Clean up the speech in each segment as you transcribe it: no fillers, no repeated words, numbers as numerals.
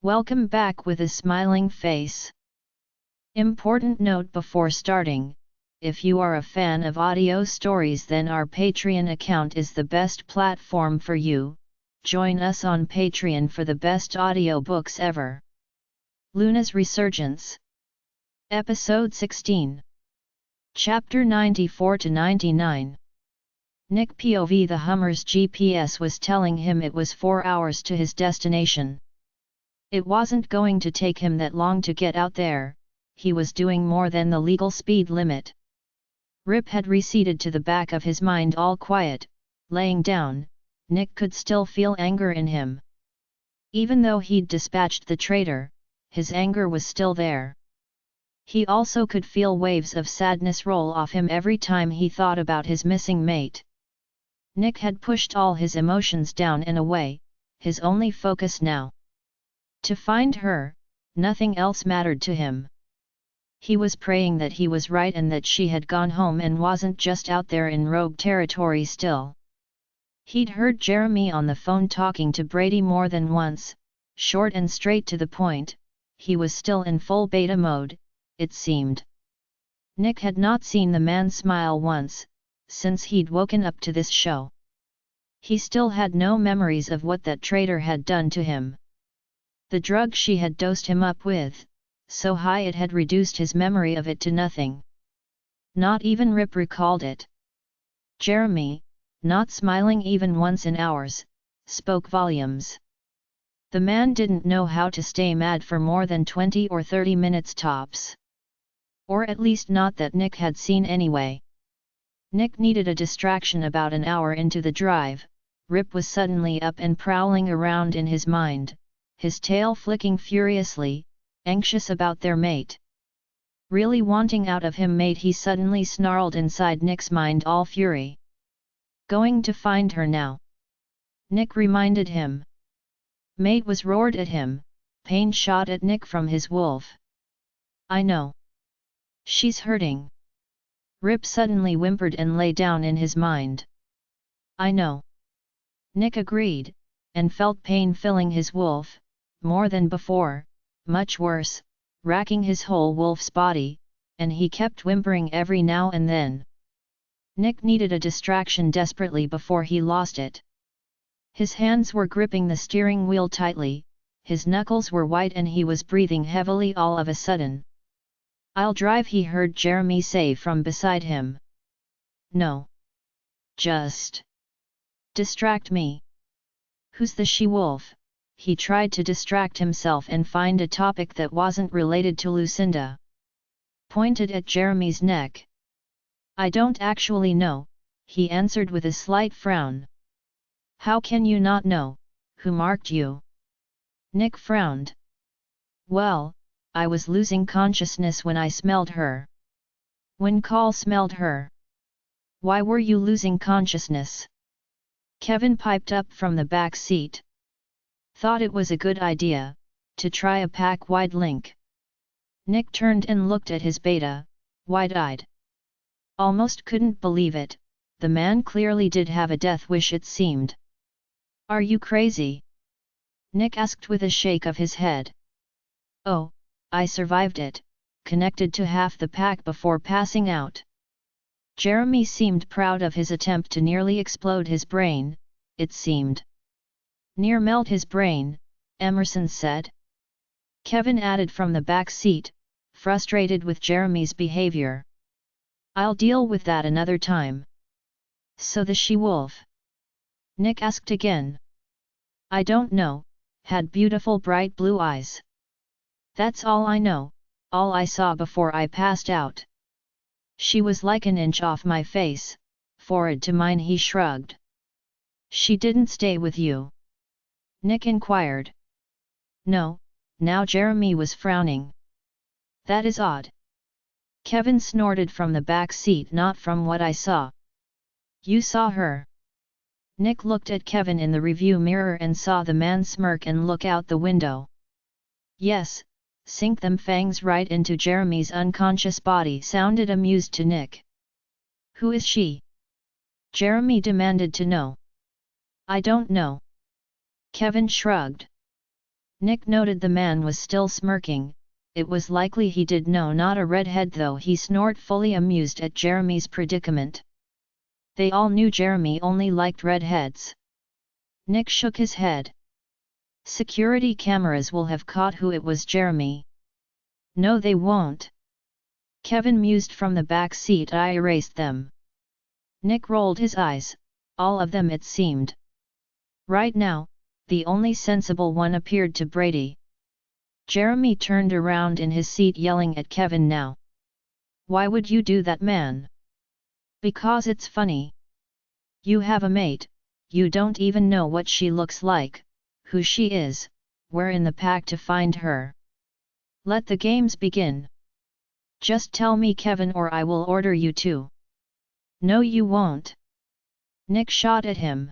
Welcome back with a smiling face. Important note before starting: if you are a fan of audio stories, then our Patreon account is the best platform for you. Join us on Patreon for the best audiobooks ever. Luna's Resurgence. Episode 16. Chapter 94-99. Nick POV. The Hummer's GPS was telling him it was 4 hours to his destination. It wasn't going to take him that long to get out there. He was doing more than the legal speed limit. Rip had receded to the back of his mind, all quiet, laying down. Nick could still feel anger in him. Even though he'd dispatched the traitor, his anger was still there. He also could feel waves of sadness roll off him every time he thought about his missing mate. Nick had pushed all his emotions down and away, his only focus now. To find her, nothing else mattered to him. He was praying that he was right and that she had gone home and wasn't just out there in rogue territory still. He'd heard Jeremy on the phone talking to Brady more than once, short and straight to the point. He was still in full beta mode, it seemed. Nick had not seen the man smile once, since he'd woken up to this show. He still had no memories of what that traitor had done to him. The drug she had dosed him up with, so high it had reduced his memory of it to nothing. Not even Rip recalled it. Jeremy, not smiling even once in hours, spoke volumes. The man didn't know how to stay mad for more than 20 or 30 minutes tops. Or at least not that Nick had seen anyway. Nick needed a distraction. About an hour into the drive, Rip was suddenly up and prowling around in his mind, his tail flicking furiously, anxious about their mate. Really wanting out of him mate, he suddenly snarled inside Nick's mind, all fury. Going to find her now? Nick reminded him. Mate was roared at him, pain shot at Nick from his wolf. I know. She's hurting. Rip suddenly whimpered and lay down in his mind. I know. Nick agreed, and felt pain filling his wolf, more than before, much worse, racking his whole wolf's body, and he kept whimpering every now and then. Nick needed a distraction desperately before he lost it. His hands were gripping the steering wheel tightly, his knuckles were white and he was breathing heavily all of a sudden. I'll drive, he heard Jeremy say from beside him. No. Just distract me. Who's the she-wolf? He tried to distract himself and find a topic that wasn't related to Lucinda. Pointed at Jeremy's neck. I don't actually know, he answered with a slight frown. How can you not know? Who marked you? Nick frowned. Well, I was losing consciousness when I smelled her. When Call smelled her. Why were you losing consciousness? Kevin piped up from the back seat. Thought it was a good idea, to try a pack-wide link. Nick turned and looked at his beta, wide-eyed. Almost couldn't believe it, the man clearly did have a death wish, it seemed. Are you crazy? Nick asked with a shake of his head. Oh, I survived it, connected to half the pack before passing out. Jeremy seemed proud of his attempt to nearly explode his brain, it seemed. Near melt his brain, Emerson said. Kevin added from the back seat, frustrated with Jeremy's behavior. I'll deal with that another time. So the she-wolf? Nick asked again. I don't know, had beautiful bright blue eyes. That's all I know, all I saw before I passed out. She was like an inch off my face, forward to mine, he shrugged. She didn't stay with you? Nick inquired. No, now Jeremy was frowning. That is odd. Kevin snorted from the back seat. Not from what I saw. You saw her? Nick looked at Kevin in the review mirror and saw the man smirk and look out the window. Yes, sink them fangs right into Jeremy's unconscious body, sounded amused to Nick. Who is she? Jeremy demanded to know. I don't know. Kevin shrugged. Nick noted the man was still smirking. It was likely he did know not a redhead, though he snorted, fully amused at Jeremy's predicament. They all knew Jeremy only liked redheads. Nick shook his head. Security cameras will have caught who it was. Jeremy. No, they won't. Kevin mused from the back seat. I erased them. Nick rolled his eyes. All of them, it seemed. Right now, the only sensible one appeared to Brady. Jeremy turned around in his seat, yelling at Kevin now. Why would you do that, man? Because it's funny. You have a mate, you don't even know what she looks like, who she is, where in the pack to find her. Let the games begin. Just tell me, Kevin, or I will order you to. No, you won't. Nick shot at him.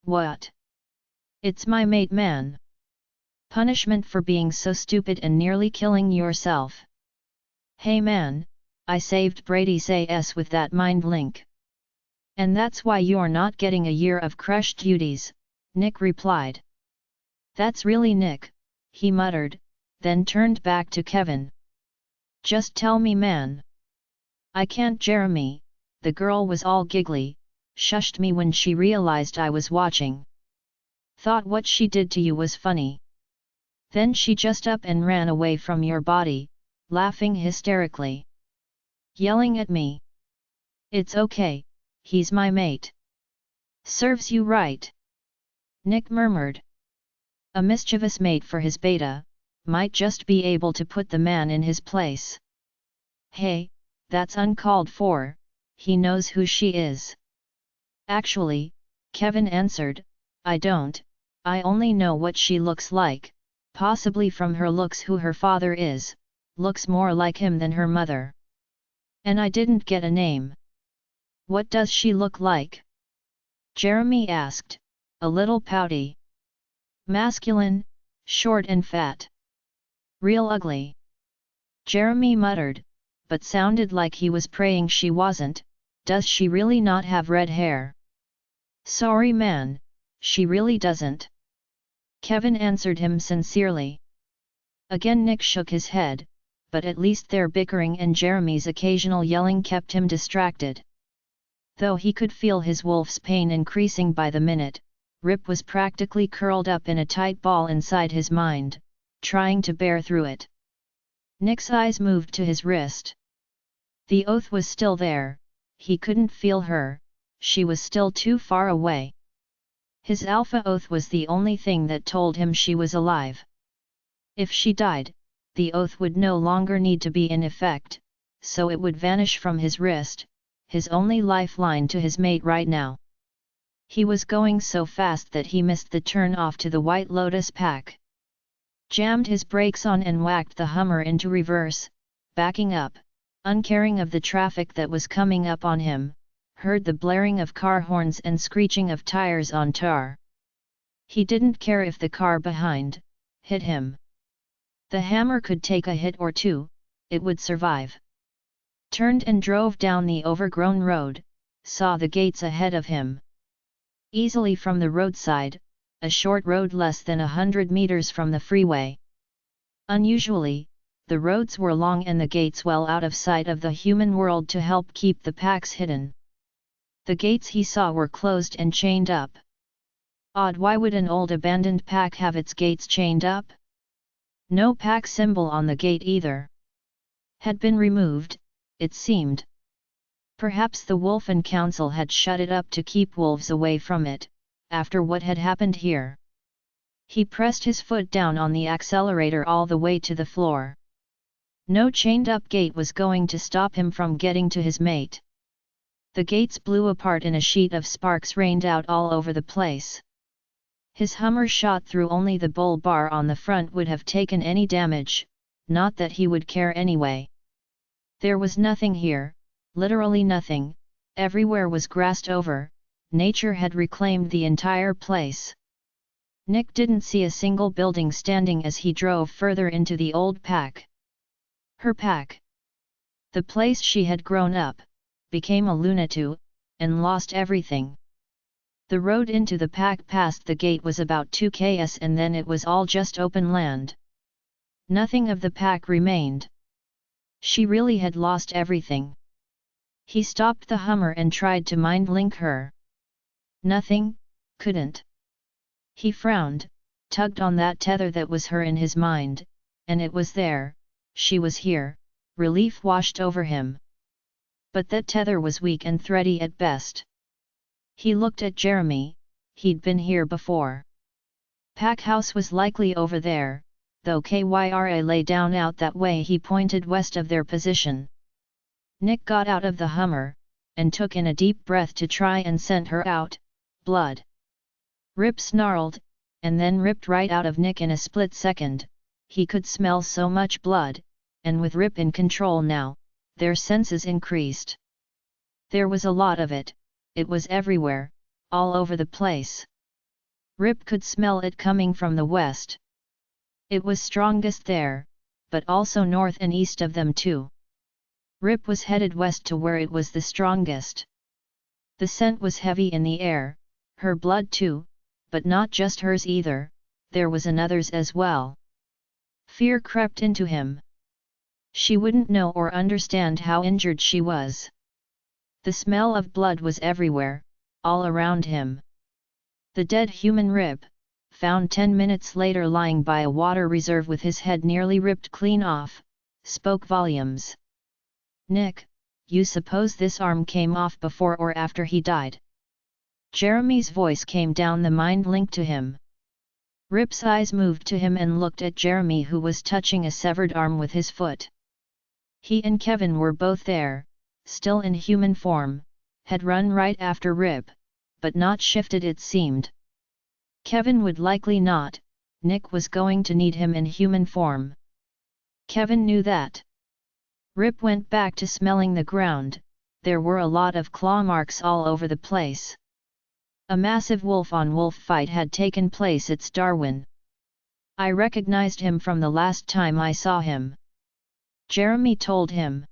What? It's my mate, man. Punishment for being so stupid and nearly killing yourself. Hey man, I saved Brady's ass with that mind link. And that's why you're not getting a year of crush duties, Nick replied. That's really Nick, he muttered, then turned back to Kevin. Just tell me, man. I can't, Jeremy. The girl was all giggly, shushed me when she realized I was watching. Thought what she did to you was funny. Then she just up and ran away from your body, laughing hysterically. Yelling at me. It's okay, he's my mate. Serves you right. Nick murmured. A mischievous mate for his beta, might just be able to put the man in his place. Hey, that's uncalled for, he knows who she is. Actually, Kevin answered, I don't, I only know what she looks like. Possibly from her looks who her father is, looks more like him than her mother. And I didn't get a name. What does she look like? Jeremy asked, a little pouty. Masculine, short and fat. Real ugly. Jeremy muttered, but sounded like he was praying she wasn't. Does she really not have red hair? Sorry man, she really doesn't. Kevin answered him sincerely. Again Nick shook his head, but at least their bickering and Jeremy's occasional yelling kept him distracted. Though he could feel his wolf's pain increasing by the minute, Rip was practically curled up in a tight ball inside his mind, trying to bear through it. Nick's eyes moved to his wrist. The oath was still there, he couldn't feel her, she was still too far away. His alpha oath was the only thing that told him she was alive. If she died, the oath would no longer need to be in effect, so it would vanish from his wrist, his only lifeline to his mate right now. He was going so fast that he missed the turn off to the White Lotus pack. Jammed his brakes on and whacked the Hummer into reverse, backing up, uncaring of the traffic that was coming up on him. Heard the blaring of car horns and screeching of tires on tar. He didn't care if the car behind hit him. The Hammer could take a hit or two, it would survive. Turned and drove down the overgrown road, saw the gates ahead of him. Easily from the roadside, a short road less than 100 meters from the freeway. Unusually, the roads were long and the gates well out of sight of the human world to help keep the packs hidden. The gates he saw were closed and chained up. Odd, why would an old abandoned pack have its gates chained up? No pack symbol on the gate either. Had been removed, it seemed. Perhaps the Wolfen Council had shut it up to keep wolves away from it, after what had happened here. He pressed his foot down on the accelerator all the way to the floor. No chained-up gate was going to stop him from getting to his mate. The gates blew apart and a sheet of sparks rained out all over the place. His Hummer shot through only the bull bar on the front would have taken any damage, not that he would care anyway. There was nothing here, literally nothing, everywhere was grassed over, nature had reclaimed the entire place. Nick didn't see a single building standing as he drove further into the old pack. Her pack. The place she had grown up, became a lunatic, and lost everything. The road into the pack past the gate was about 2 km and then it was all just open land. Nothing of the pack remained. She really had lost everything. He stopped the Hummer and tried to mind-link her. Nothing, couldn't. He frowned, tugged on that tether that was her in his mind, and it was there, she was here, relief washed over him. But that tether was weak and thready at best. He looked at Jeremy, he'd been here before. Pack house was likely over there, though Kyra lay down out that way. He pointed west of their position. Nick got out of the Hummer, and took in a deep breath to try and scent her out. Blood. Rip snarled, and then ripped right out of Nick in a split second. He could smell so much blood, and with Rip in control now, their senses increased. There was a lot of it, it was everywhere, all over the place. Rip could smell it coming from the west. It was strongest there, but also north and east of them too. Rip was headed west to where it was the strongest. The scent was heavy in the air, her blood too, but not just hers either, there was another's as well. Fear crept into him. She wouldn't know or understand how injured she was. The smell of blood was everywhere, all around him. The dead human Rip, found 10 minutes later lying by a water reserve with his head nearly ripped clean off, spoke volumes. Nick, you suppose this arm came off before or after he died? Jeremy's voice came down the mind link to him. Rip's eyes moved to him and looked at Jeremy, who was touching a severed arm with his foot. He and Kevin were both there, still in human form, had run right after Rip, but not shifted it seemed. Kevin would likely not, Nick was going to need him in human form. Kevin knew that. Rip went back to smelling the ground, there were a lot of claw marks all over the place. A massive wolf-on-wolf fight had taken place at Darwin. I recognized him from the last time I saw him. Jeremy told him.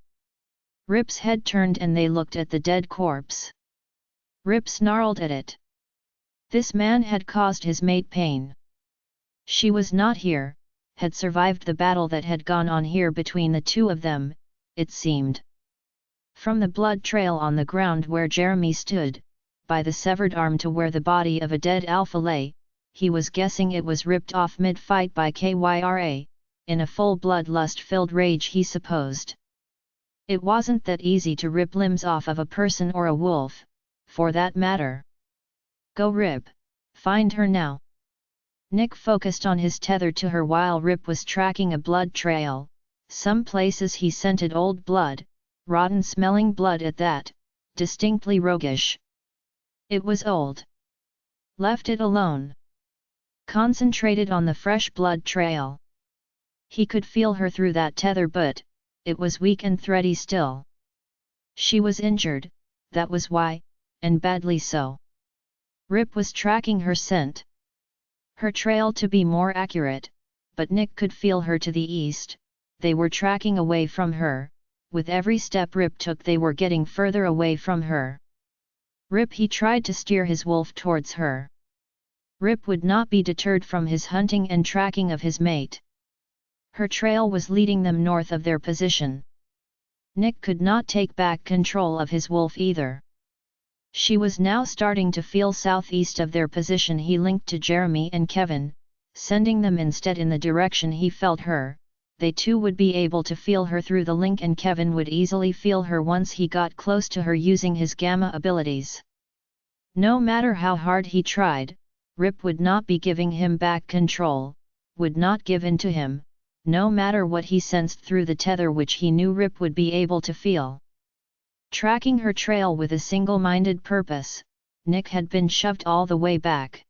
Rip's head turned and they looked at the dead corpse. Rip snarled at it. This man had caused his mate pain. She was not here, had survived the battle that had gone on here between the two of them, it seemed. From the blood trail on the ground where Jeremy stood, by the severed arm to where the body of a dead alpha lay, he was guessing it was ripped off mid-fight by Kyra, in a full bloodlust-filled rage he supposed. It wasn't that easy to rip limbs off of a person or a wolf, for that matter. Go Rip, find her now. Nick focused on his tether to her while Rip was tracking a blood trail. Some places he scented old blood, rotten-smelling blood at that, distinctly roguish. It was old. Left it alone. Concentrated on the fresh blood trail. He could feel her through that tether, but it was weak and thready still. She was injured, that was why, and badly so. Rip was tracking her scent. Her trail to be more accurate, but Nick could feel her to the east, they were tracking away from her, with every step Rip took they were getting further away from her. Rip he tried to steer his wolf towards her. Rip would not be deterred from his hunting and tracking of his mate. Her trail was leading them north of their position. Nick could not take back control of his wolf either. She was now starting to feel southeast of their position. He linked to Jeremy and Kevin, sending them instead in the direction he felt her. They too would be able to feel her through the link, and Kevin would easily feel her once he got close to her using his gamma abilities. No matter how hard he tried, Rip would not be giving him back control, would not give in to him, no matter what he sensed through the tether which he knew Rip would be able to feel. Tracking her trail with a single-minded purpose, Nick had been shoved all the way back.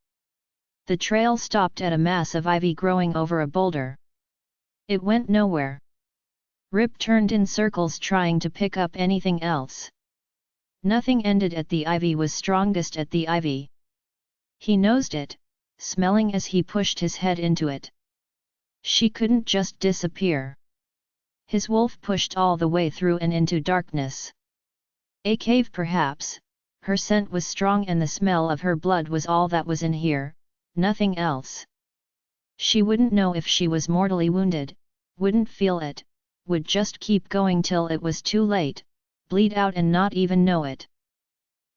The trail stopped at a mass of ivy growing over a boulder. It went nowhere. Rip turned in circles trying to pick up anything else. Nothing ended at the ivy, was strongest at the ivy. He nosed it, smelling as he pushed his head into it. She couldn't just disappear. His wolf pushed all the way through and into darkness. A cave perhaps, her scent was strong and the smell of her blood was all that was in here, nothing else. She wouldn't know if she was mortally wounded, wouldn't feel it, would just keep going till it was too late, bleed out and not even know it.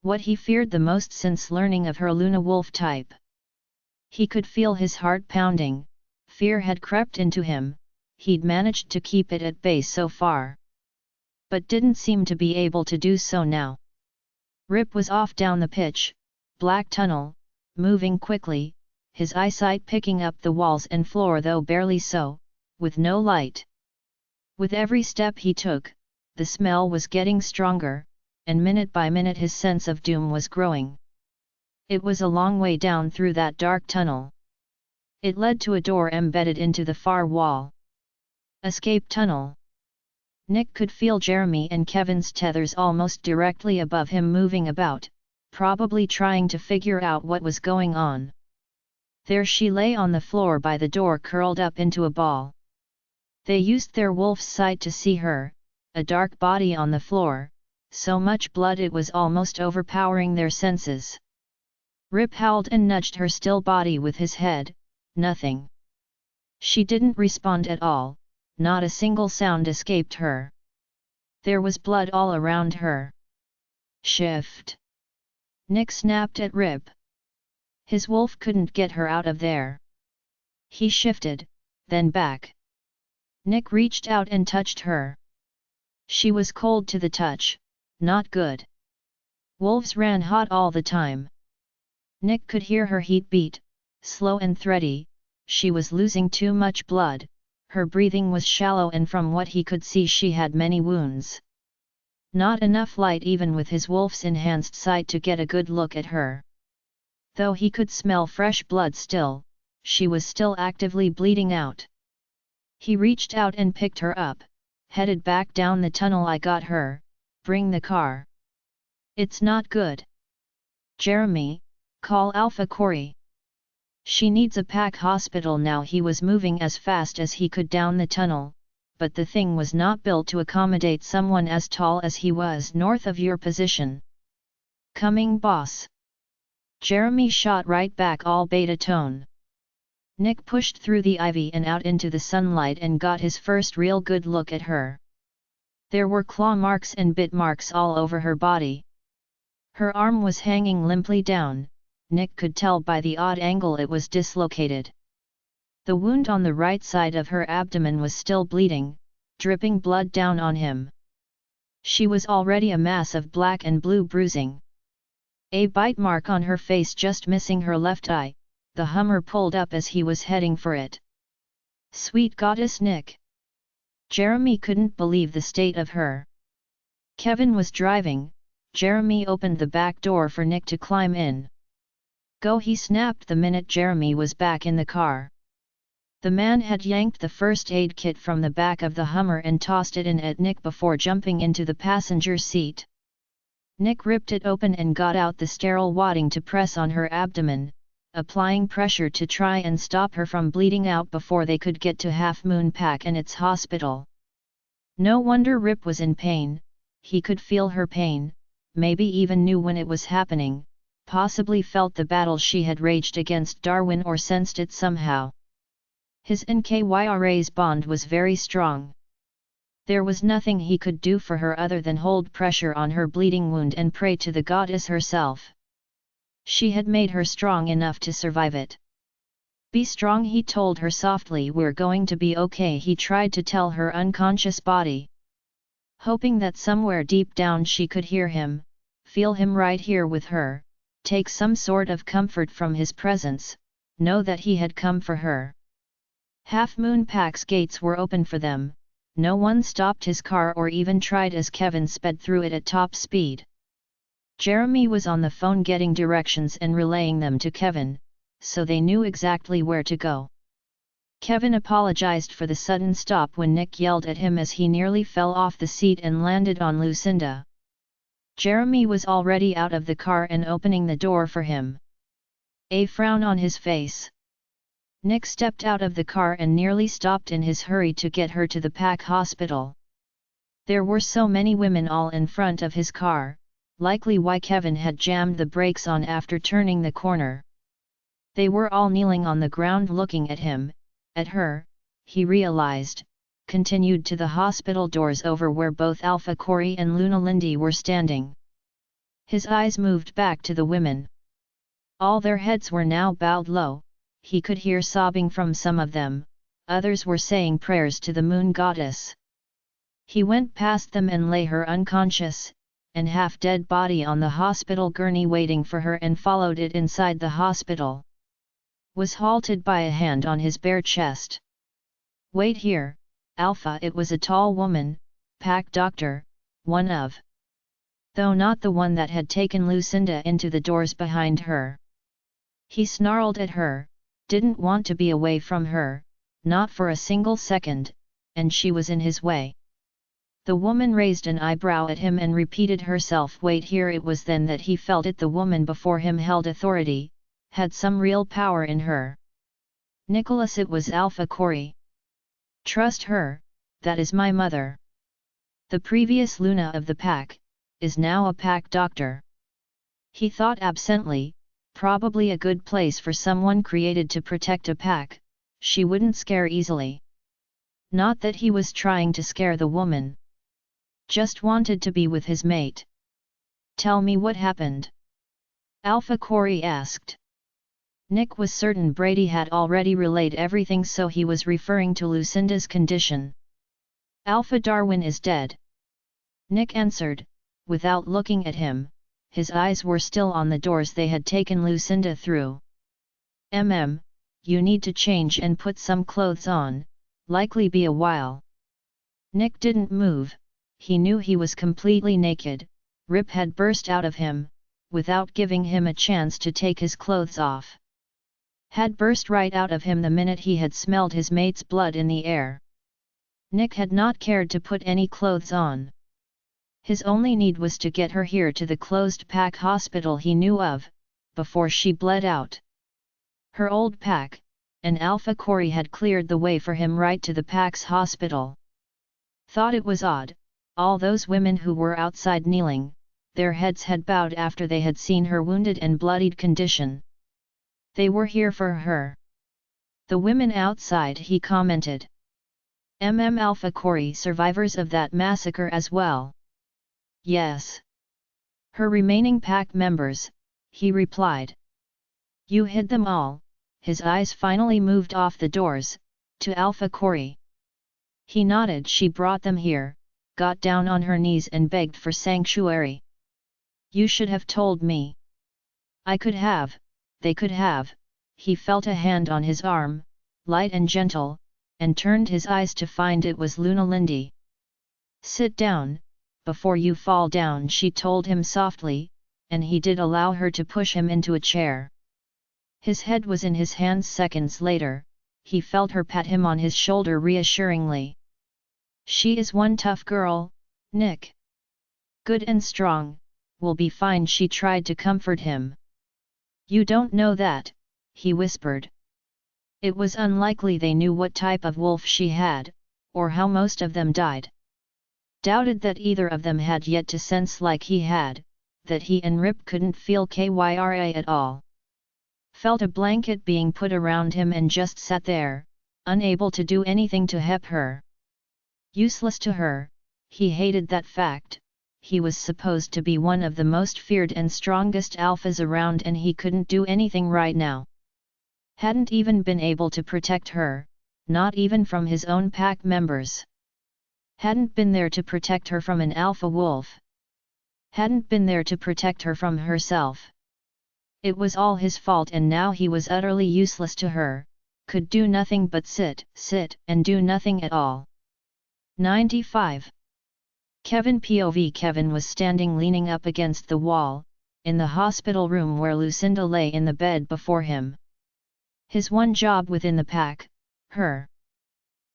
What he feared the most since learning of her Luna Wolf type. He could feel his heart pounding, fear had crept into him, he'd managed to keep it at bay so far. But didn't seem to be able to do so now. Rip was off down the pitch, black tunnel, moving quickly, his eyesight picking up the walls and floor though barely so, with no light. With every step he took, the smell was getting stronger, and minute by minute his sense of doom was growing. It was a long way down through that dark tunnel. It led to a door embedded into the far wall. Escape tunnel. Nick could feel Jeremy and Kevin's tethers almost directly above him moving about, probably trying to figure out what was going on. There she lay on the floor by the door curled up into a ball. They used their wolf's sight to see her, a dark body on the floor, so much blood it was almost overpowering their senses. Rip howled and nudged her still body with his head, nothing. She didn't respond at all, not a single sound escaped her. There was blood all around her. Shift! Nick snapped at Rip. His wolf couldn't get her out of there. He shifted, then back. Nick reached out and touched her. She was cold to the touch, not good. Wolves ran hot all the time. Nick could hear her heat beat, slow and thready, she was losing too much blood, her breathing was shallow and from what he could see she had many wounds. Not enough light even with his wolf's enhanced sight to get a good look at her. Though he could smell fresh blood still, she was still actively bleeding out. He reached out and picked her up, headed back down the tunnel. I got her, bring the car. It's not good. Jeremy, call Alpha Corey. She needs a pack hospital now. He was moving as fast as he could down the tunnel, but the thing was not built to accommodate someone as tall as he was north of your position. Coming boss. Jeremy shot right back all beta tone. Nick pushed through the ivy and out into the sunlight and got his first real good look at her. There were claw marks and bit marks all over her body. Her arm was hanging limply down, Nick could tell by the odd angle it was dislocated. The wound on the right side of her abdomen was still bleeding, dripping blood down on him. She was already a mass of black and blue bruising. A bite mark on her face just missing her left eye. The Hummer pulled up as he was heading for it. Sweet goddess Nick! Jeremy couldn't believe the state of her. Kevin was driving, Jeremy opened the back door for Nick to climb in. Go, he snapped the minute Jeremy was back in the car. The man had yanked the first aid kit from the back of the Hummer and tossed it in at Nick before jumping into the passenger seat. Nick ripped it open and got out the sterile wadding to press on her abdomen, applying pressure to try and stop her from bleeding out before they could get to Half Moon Pack and its hospital. No wonder Rip was in pain, he could feel her pain, maybe even knew when it was happening, possibly felt the battle she had raged against Darwin or sensed it somehow. His NKYRA's bond was very strong. There was nothing he could do for her other than hold pressure on her bleeding wound and pray to the goddess herself. She had made her strong enough to survive it. Be strong, he told her softly. We're going to be okay, he tried to tell her unconscious body. Hoping that somewhere deep down she could hear him, feel him right here with her, take some sort of comfort from his presence, know that he had come for her. Half Moon Pack's gates were open for them, no one stopped his car or even tried as Kevin sped through it at top speed. Jeremy was on the phone getting directions and relaying them to Kevin, so they knew exactly where to go. Kevin apologized for the sudden stop when Nick yelled at him as he nearly fell off the seat and landed on Lucinda. Jeremy was already out of the car and opening the door for him. A frown on his face. Nick stepped out of the car and nearly stopped in his hurry to get her to the Pack hospital. There were so many women all in front of his car, likely why Kevin had jammed the brakes on after turning the corner. They were all kneeling on the ground looking at him, at her, he realized, continued to the hospital doors over where both Alpha Corey and Luna Lindy were standing. His eyes moved back to the women. All their heads were now bowed low, he could hear sobbing from some of them, others were saying prayers to the moon goddess. He went past them and lay her unconscious, and half-dead body on the hospital gurney waiting for her and followed it inside the hospital. Was halted by a hand on his bare chest. "Wait here, Alpha." It was a tall woman, pack doctor, one of. Though not the one that had taken Lucinda into the doors behind her. He snarled at her, didn't want to be away from her, not for a single second, and she was in his way. The woman raised an eyebrow at him and repeated herself, "Wait here." It was then that he felt it. The woman before him held authority, had some real power in her. Nicholas, it was Alpha Corey. "Trust her, that is my mother." The previous Luna of the pack, is now a pack doctor. He thought absently, probably a good place for someone created to protect a pack, she wouldn't scare easily. Not that he was trying to scare the woman. Just wanted to be with his mate. "Tell me what happened," Alpha Corey asked. Nick was certain Brady had already relayed everything, so he was referring to Lucinda's condition. "Alpha Darwin is dead," Nick answered, without looking at him. His eyes were still on the doors they had taken Lucinda through. You need to change and put some clothes on, likely be a while." Nick didn't move, he knew he was completely naked. Rip had burst out of him, without giving him a chance to take his clothes off. Had burst right out of him the minute he had smelled his mate's blood in the air. Nick had not cared to put any clothes on. His only need was to get her here to the closed pack hospital he knew of, before she bled out. Her old pack, and Alpha Corey had cleared the way for him right to the pack's hospital. Thought it was odd, all those women who were outside kneeling, their heads had bowed after they had seen her wounded and bloodied condition. They were here for her. "The women outside," he commented. Alpha Corey, survivors of that massacre as well?" "Yes. Her remaining pack members," he replied. "You hid them all." His eyes finally moved off the doors, to Alpha Corey. He nodded. "She brought them here, got down on her knees and begged for sanctuary. You should have told me." "I could have, they could have." He felt a hand on his arm, light and gentle, and turned his eyes to find it was Luna Lindy. "Sit down, before you fall down," she told him softly, and he did allow her to push him into a chair. His head was in his hands. Seconds later, he felt her pat him on his shoulder reassuringly. "She is one tough girl, Nick. Good and strong, will be fine." She tried to comfort him. "You don't know that," he whispered. It was unlikely they knew what type of wolf she had, or how most of them died. Doubted that either of them had yet to sense like he had, that he and Rip couldn't feel Kyra at all. Felt a blanket being put around him and just sat there, unable to do anything to help her. Useless to her, he hated that fact. He was supposed to be one of the most feared and strongest alphas around, and he couldn't do anything right now. Hadn't even been able to protect her, not even from his own pack members. Hadn't been there to protect her from an alpha wolf. Hadn't been there to protect her from herself. It was all his fault, and now he was utterly useless to her, could do nothing but sit, and do nothing at all. 95. Kevin POV. Kevin was standing leaning up against the wall, in the hospital room where Lucinda lay in the bed before him. His one job within the pack, her.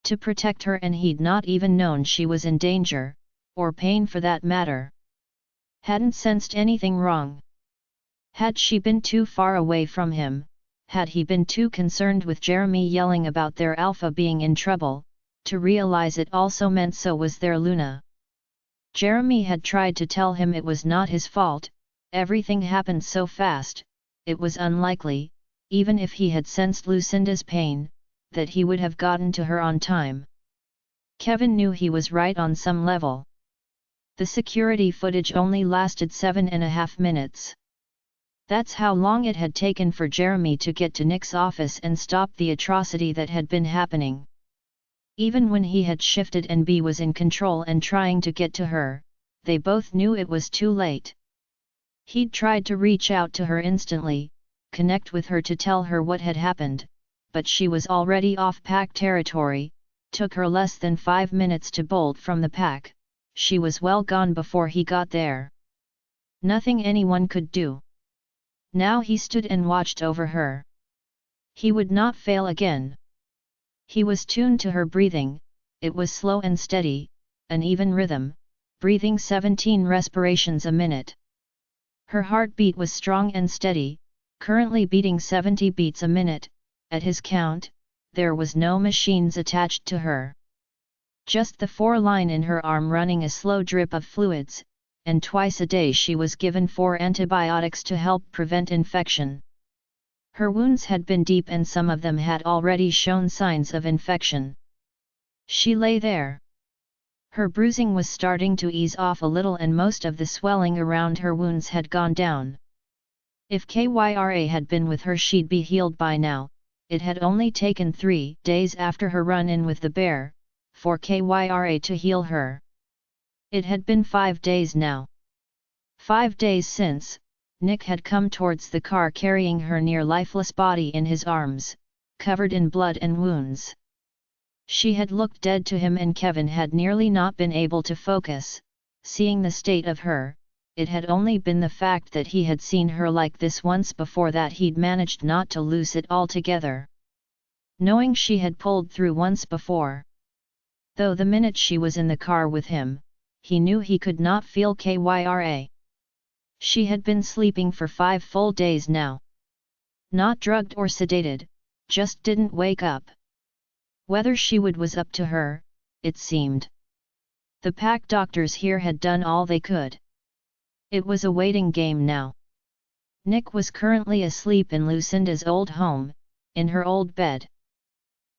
To protect her, and he'd not even known she was in danger, or pain for that matter. Hadn't sensed anything wrong. Had she been too far away from him? Had he been too concerned with Jeremy yelling about their alpha being in trouble, to realize it also meant so was their Luna? Jeremy had tried to tell him it was not his fault, everything happened so fast, it was unlikely, even if he had sensed Lucinda's pain, that he would have gotten to her on time. Kevin knew he was right on some level. The security footage only lasted 7.5 minutes. That's how long it had taken for Jeremy to get to Nick's office and stop the atrocity that had been happening. Even when he had shifted and B was in control and trying to get to her, they both knew it was too late. He'd tried to reach out to her instantly, connect with her to tell her what had happened, but she was already off pack territory. Took her less than 5 minutes to bolt from the pack, she was well gone before he got there. Nothing anyone could do. Now he stood and watched over her. He would not fail again. He was tuned to her breathing, it was slow and steady, an even rhythm, breathing 17 respirations a minute. Her heartbeat was strong and steady, currently beating 70 beats a minute, at his count. There was no machines attached to her. Just the 4-line in her arm running a slow drip of fluids, and twice a day she was given 4 antibiotics to help prevent infection. Her wounds had been deep and some of them had already shown signs of infection. She lay there. Her bruising was starting to ease off a little and most of the swelling around her wounds had gone down. If Kyra had been with her she'd be healed by now. It had only taken 3 days after her run-in with the bear, for Kyra to heal her. It had been 5 days now. 5 days since, Nick had come towards the car carrying her near lifeless body in his arms, covered in blood and wounds. She had looked dead to him and Kevin had nearly not been able to focus, seeing the state of her. It had only been the fact that he had seen her like this once before that he'd managed not to lose it altogether. Knowing she had pulled through once before. Though the minute she was in the car with him, he knew he could not feel Kyra. She had been sleeping for 5 full days now. Not drugged or sedated, just didn't wake up. Whether she would was up to her, it seemed. The pack doctors here had done all they could. It was a waiting game now. Nick was currently asleep in Lucinda's old home, in her old bed.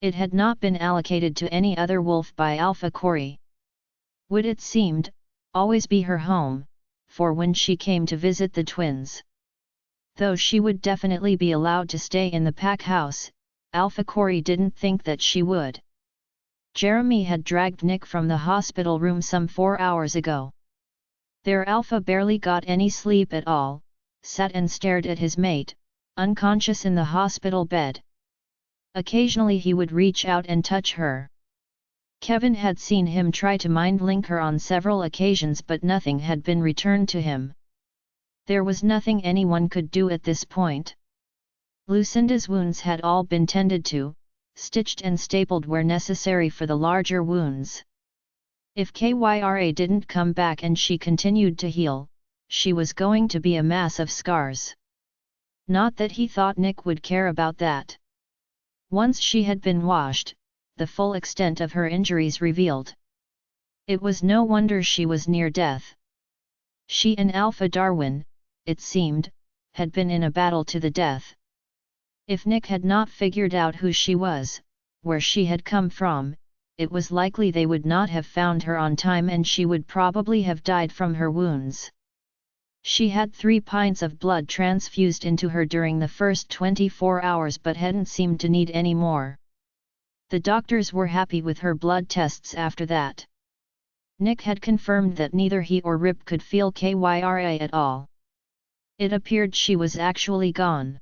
It had not been allocated to any other wolf by Alpha Corey. Would it seemed, always be her home, for when she came to visit the twins. Though she would definitely be allowed to stay in the pack house, Alpha Corey didn't think that she would. Jeremy had dragged Nick from the hospital room some 4 hours ago. Their Alpha barely got any sleep at all, sat and stared at his mate, unconscious in the hospital bed. Occasionally he would reach out and touch her. Kevin had seen him try to mind-link her on several occasions but nothing had been returned to him. There was nothing anyone could do at this point. Lucinda's wounds had all been tended to, stitched and stapled where necessary for the larger wounds. If Kyra didn't come back and she continued to heal, she was going to be a mass of scars. Not that he thought Nick would care about that. Once she had been washed, the full extent of her injuries revealed. It was no wonder she was near death. She and Alpha Darwin, it seemed, had been in a battle to the death. If Nick had not figured out who she was, where she had come from, it was likely they would not have found her on time and she would probably have died from her wounds. She had 3 pints of blood transfused into her during the first 24 hours but hadn't seemed to need any more. The doctors were happy with her blood tests after that. Nick had confirmed that neither he or Rip could feel Kyra at all. It appeared she was actually gone.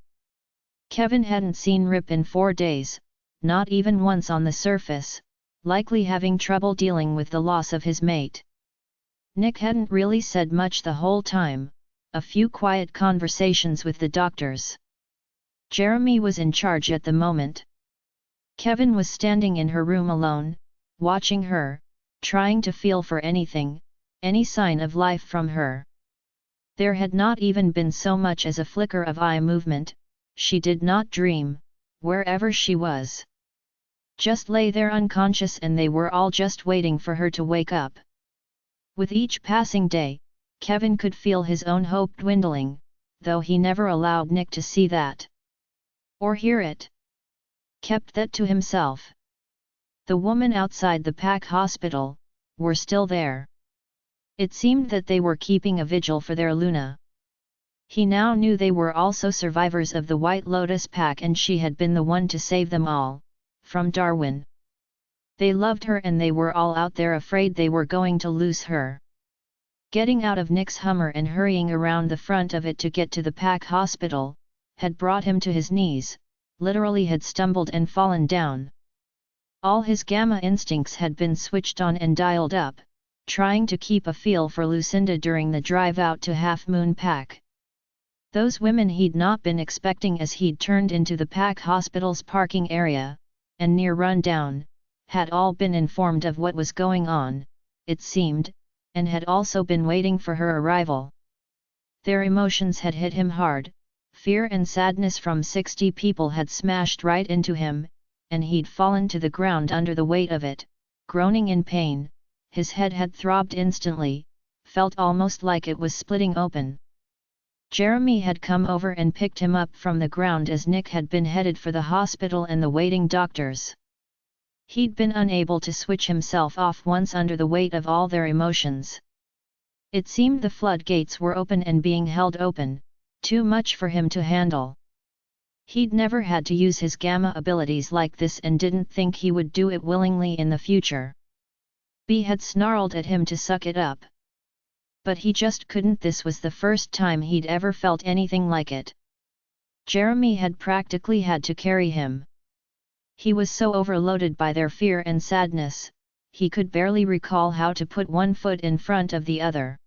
Kevin hadn't seen Rip in 4 days, not even once on the surface, likely having trouble dealing with the loss of his mate. Nick hadn't really said much the whole time, a few quiet conversations with the doctors. Jeremy was in charge at the moment. Kevin was standing in her room alone, watching her, trying to feel for anything, any sign of life from her. There had not even been so much as a flicker of eye movement. She did not dream, wherever she was. Just lay there unconscious and they were all just waiting for her to wake up. With each passing day, Kevin could feel his own hope dwindling, though he never allowed Nick to see that. Or hear it. Kept that to himself. The women outside the Pack hospital were still there. It seemed that they were keeping a vigil for their Luna. He now knew they were also survivors of the White Lotus Pack, and she had been the one to save them all, from Darwin. They loved her, and they were all out there afraid they were going to lose her. Getting out of Nick's Hummer and hurrying around the front of it to get to the Pack hospital, had brought him to his knees, literally had stumbled and fallen down. All his gamma instincts had been switched on and dialed up, trying to keep a feel for Lucinda during the drive out to Half Moon Pack. Those women he'd not been expecting as he'd turned into the Pack hospital's parking area, and near rundown, had all been informed of what was going on, it seemed, and had also been waiting for her arrival. Their emotions had hit him hard. Fear and sadness from 60 people had smashed right into him, and he'd fallen to the ground under the weight of it, groaning in pain. His head had throbbed instantly, felt almost like it was splitting open. Jeremy had come over and picked him up from the ground as Nick had been headed for the hospital and the waiting doctors. He'd been unable to switch himself off once under the weight of all their emotions. It seemed the floodgates were open and being held open, too much for him to handle. He'd never had to use his gamma abilities like this and didn't think he would do it willingly in the future. B had snarled at him to suck it up. But he just couldn't. This was the first time he'd ever felt anything like it. Jeremy had practically had to carry him. He was so overloaded by their fear and sadness, he could barely recall how to put one foot in front of the other.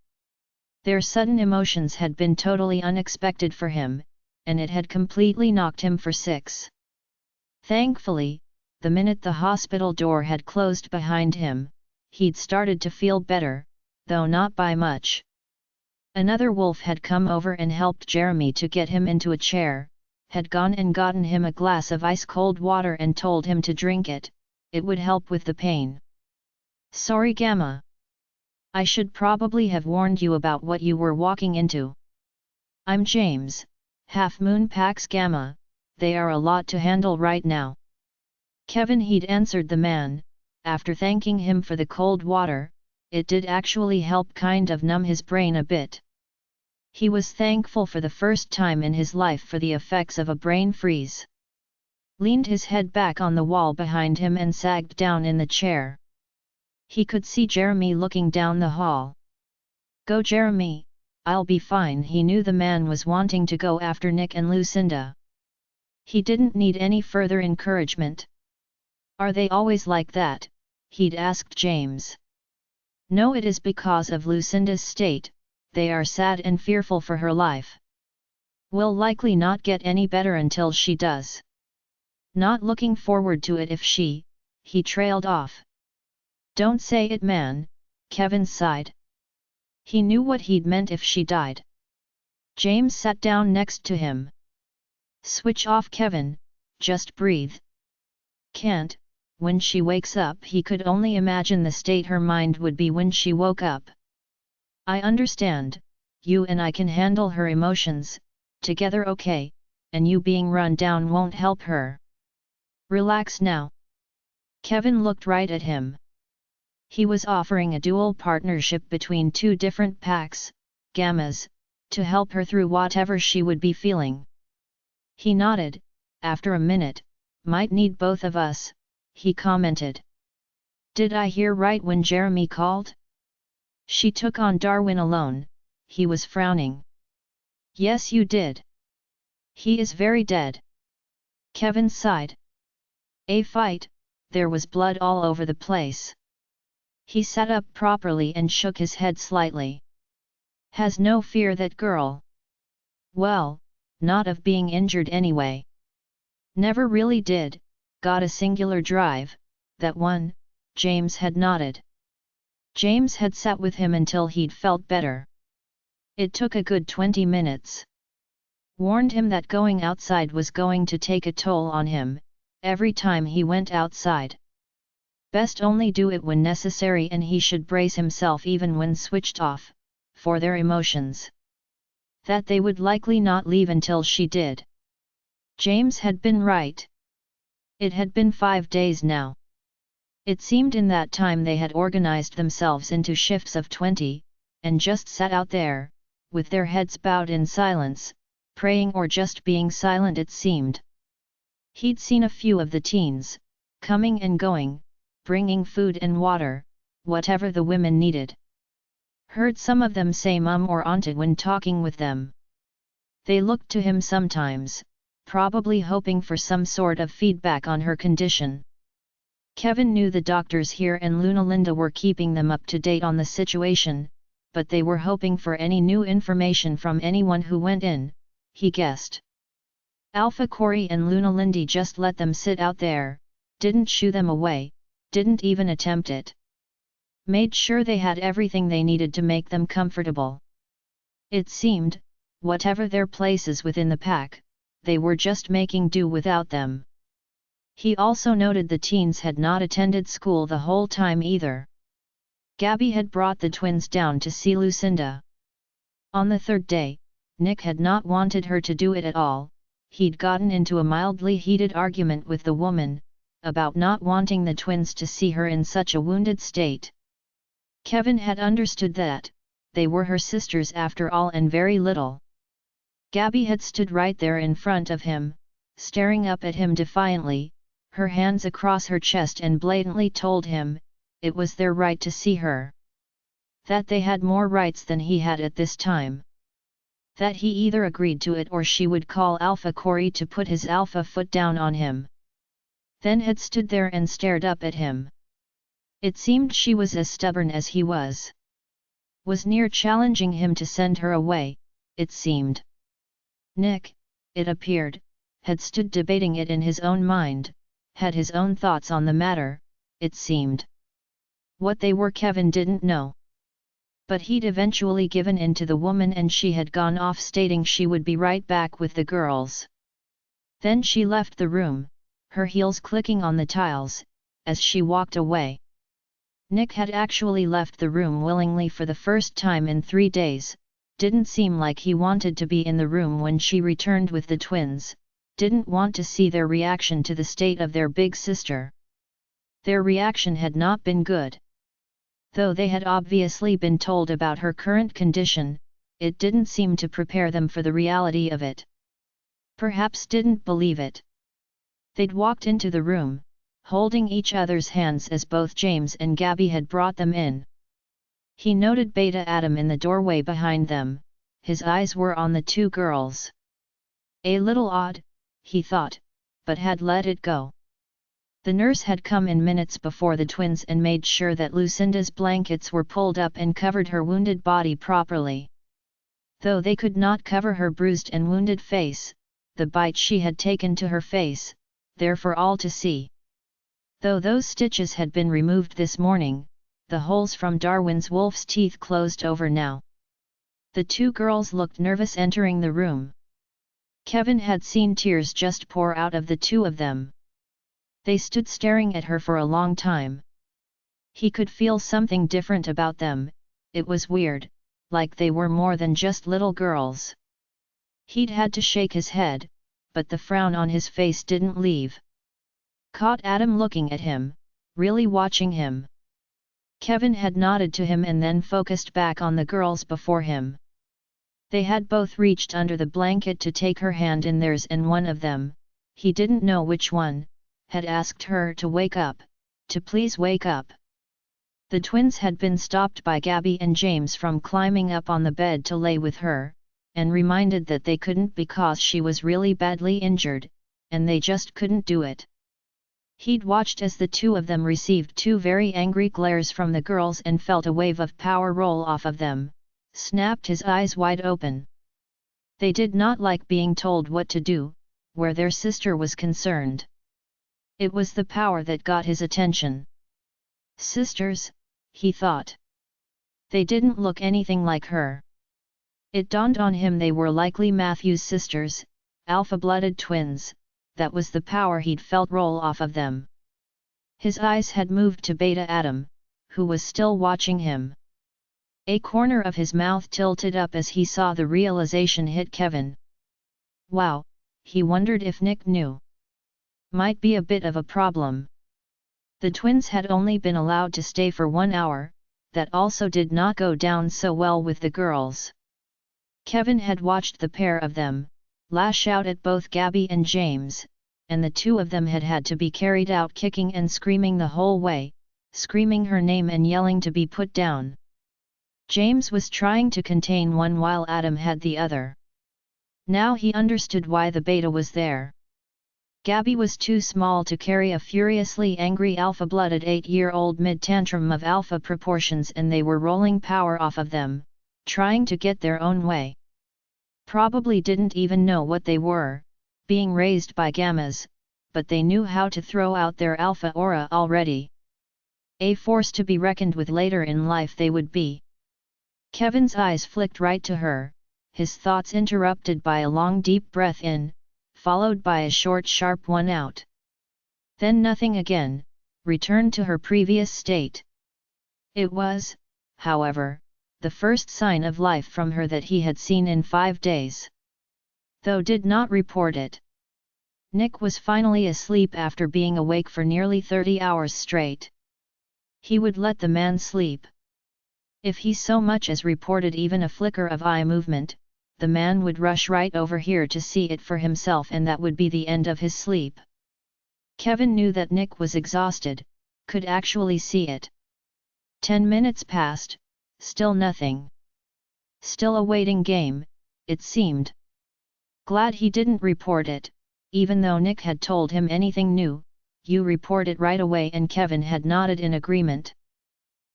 Their sudden emotions had been totally unexpected for him, and it had completely knocked him for six. Thankfully, the minute the hospital door had closed behind him, he'd started to feel better, though not by much. Another wolf had come over and helped Jeremy to get him into a chair, had gone and gotten him a glass of ice-cold water and told him to drink it. It would help with the pain. "Sorry, Gamma. I should probably have warned you about what you were walking into. I'm James, Half Moon Pack's Gamma. They are a lot to handle right now." Kevin he'd answered the man. After thanking him for the cold water, it did actually help kind of numb his brain a bit. He was thankful for the first time in his life for the effects of a brain freeze. Leaned his head back on the wall behind him and sagged down in the chair. He could see Jeremy looking down the hall. "Go, Jeremy, I'll be fine." He knew the man was wanting to go after Nick and Lucinda. He didn't need any further encouragement. "Are they always like that?" he'd asked James. "No, it is because of Lucinda's state. They are sad and fearful for her life. Will likely not get any better until she does. Not looking forward to it if she..." He trailed off. "Don't say it, man," Kevin sighed. He knew what he'd meant if she died. James sat down next to him. "Switch off, Kevin, just breathe." "Can't. When she wakes up." He could only imagine the state her mind would be when she woke up. "I understand, you and I can handle her emotions, together, okay, and you being run down won't help her. Relax now." Kevin looked right at him. He was offering a dual partnership between two different packs, Gammas, to help her through whatever she would be feeling. He nodded. After a minute, "Might need both of us," he commented. "Did I hear right when Jeremy called? She took on Darwin alone." He was frowning. "Yes, you did. He is very dead." Kevin sighed. "A fight, there was blood all over the place." He sat up properly and shook his head slightly. "Has no fear, that girl?" "Well, not of being injured anyway. Never really did. Got a singular drive, that one." James had nodded. James had sat with him until he'd felt better. It took a good 20 minutes. Warned him that going outside was going to take a toll on him, every time he went outside. Best only do it when necessary, and he should brace himself even when switched off, for their emotions. That they would likely not leave until she did. James had been right. It had been 5 days now. It seemed in that time they had organized themselves into shifts of 20, and just sat out there, with their heads bowed in silence, praying or just being silent it seemed. He'd seen a few of the teens, coming and going, bringing food and water, whatever the women needed. Heard some of them say mum or auntie when talking with them. They looked to him sometimes, probably hoping for some sort of feedback on her condition. Kevin knew the doctors here and Luna Linda were keeping them up to date on the situation, but they were hoping for any new information from anyone who went in, he guessed. Alpha Corey and Luna Lindy just let them sit out there, didn't shoo them away, didn't even attempt it. Made sure they had everything they needed to make them comfortable. It seemed, whatever their places within the pack, they were just making do without them. He also noted the teens had not attended school the whole time either. Gabby had brought the twins down to see Lucinda. On the third day, Nick had not wanted her to do it at all. He'd gotten into a mildly heated argument with the woman, about not wanting the twins to see her in such a wounded state. Kevin had understood that, they were her sisters after all and very little. Gabby had stood right there in front of him, staring up at him defiantly, her hands across her chest and blatantly told him, it was their right to see her. That they had more rights than he had at this time. That he either agreed to it or she would call Alpha Corey to put his alpha foot down on him. Then had stood there and stared up at him. It seemed she was as stubborn as he was. Was near challenging him to send her away, it seemed. Nick, it appeared, had stood debating it in his own mind, had his own thoughts on the matter, it seemed. What they were Kevin didn't know. But he'd eventually given in to the woman and she had gone off stating she would be right back with the girls. Then she left the room, her heels clicking on the tiles, as she walked away. Nick had actually left the room willingly for the first time in 3 days, didn't seem like he wanted to be in the room when she returned with the twins, didn't want to see their reaction to the state of their big sister. Their reaction had not been good. Though they had obviously been told about her current condition, it didn't seem to prepare them for the reality of it. Perhaps didn't believe it. They'd walked into the room, holding each other's hands as both James and Gabby had brought them in. He noted Beta Adam in the doorway behind them, his eyes were on the 2 girls. A little odd, he thought, but had let it go. The nurse had come in minutes before the twins and made sure that Lucinda's blankets were pulled up and covered her wounded body properly. Though they could not cover her bruised and wounded face, the bite she had taken to her face, there for all to see. Though those stitches had been removed this morning, the holes from Darwin's wolf's teeth closed over now. The 2 girls looked nervous entering the room. Kevin had seen tears just pour out of the 2 of them. They stood staring at her for a long time. He could feel something different about them, it was weird, like they were more than just little girls. He'd had to shake his head, but the frown on his face didn't leave. Caught Adam looking at him, really watching him. Kevin had nodded to him and then focused back on the girls before him. They had both reached under the blanket to take her hand in theirs and one of them, he didn't know which one, had asked her to wake up, to please wake up. The twins had been stopped by Gabby and James from climbing up on the bed to lay with her, and reminded that they couldn't because she was really badly injured, and they just couldn't do it. He'd watched as the 2 of them received 2 very angry glares from the girls and felt a wave of power roll off of them, snapped his eyes wide open. They did not like being told what to do, where their sister was concerned. It was the power that got his attention. Sisters, he thought. They didn't look anything like her. It dawned on him they were likely Matthew's sisters, alpha-blooded twins, that was the power he'd felt roll off of them. His eyes had moved to Beta Adam, who was still watching him. A corner of his mouth tilted up as he saw the realization hit Kevin. Wow, he wondered if Nick knew. Might be a bit of a problem. The twins had only been allowed to stay for 1 hour, that also did not go down so well with the girls. Kevin had watched the pair of them lash out at both Gabby and James, and the two of them had to be carried out kicking and screaming the whole way, screaming her name and yelling to be put down. James was trying to contain one while Adam had the other. Now he understood why the beta was there. Gabby was too small to carry a furiously angry alpha-blooded 8-year-old mid-tantrum of alpha proportions, and they were rolling power off of them, trying to get their own way. Probably didn't even know what they were, being raised by gammas, but they knew how to throw out their alpha aura already. A force to be reckoned with later in life they would be. Kevin's eyes flicked right to her, his thoughts interrupted by a long deep breath in, followed by a short sharp one out. Then nothing again, returned to her previous state. It was, however, the first sign of life from her that he had seen in 5 days. Though did not report it. Nick was finally asleep after being awake for nearly 30 hours straight. He would let the man sleep. If he so much as reported even a flicker of eye movement, the man would rush right over here to see it for himself, and that would be the end of his sleep. Kevin knew that Nick was exhausted, could actually see it. 10 minutes passed, still nothing. Still a waiting game, it seemed. Glad he didn't report it, even though Nick had told him anything new, you report it right away, and Kevin had nodded in agreement.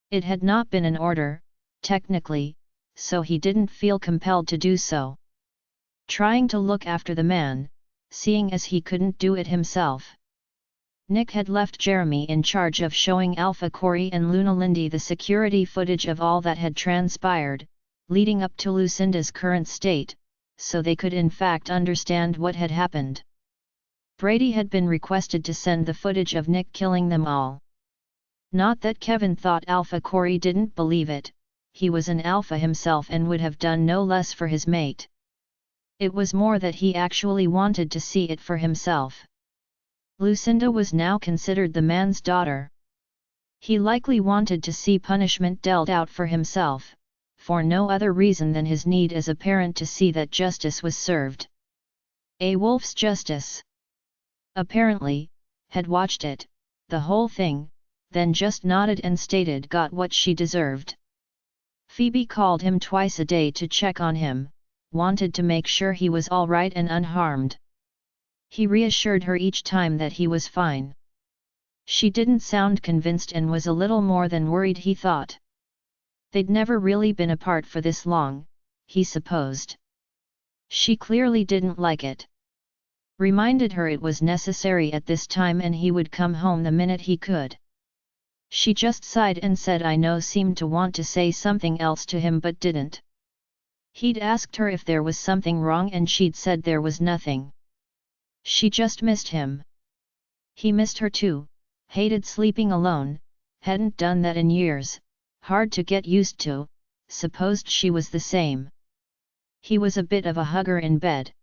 It had not been an order, technically, so he didn't feel compelled to do so. Trying to look after the man, seeing as he couldn't do it himself. Nick had left Jeremy in charge of showing Alpha Corey and Luna Lindy the security footage of all that had transpired, leading up to Lucinda's current state, so they could in fact understand what had happened. Brady had been requested to send the footage of Nick killing them all. Not that Kevin thought Alpha Corey didn't believe it, he was an alpha himself and would have done no less for his mate. It was more that he actually wanted to see it for himself. Lucinda was now considered the man's daughter. He likely wanted to see punishment dealt out for himself, for no other reason than his need as a parent to see that justice was served. A wolf's justice. Apparently, had watched it, the whole thing, then just nodded and stated got what she deserved. Phoebe called him twice a day to check on him, wanted to make sure he was all right and unharmed. He reassured her each time that he was fine. She didn't sound convinced and was a little more than worried, he thought. They'd never really been apart for this long, he supposed. She clearly didn't like it. Reminded her it was necessary at this time and he would come home the minute he could. She just sighed and said I know, seemed to want to say something else to him but didn't. He'd asked her if there was something wrong and she'd said there was nothing. She just missed him. He missed her too, hated sleeping alone, hadn't done that in years, hard to get used to, supposed she was the same. He was a bit of a hugger in bed.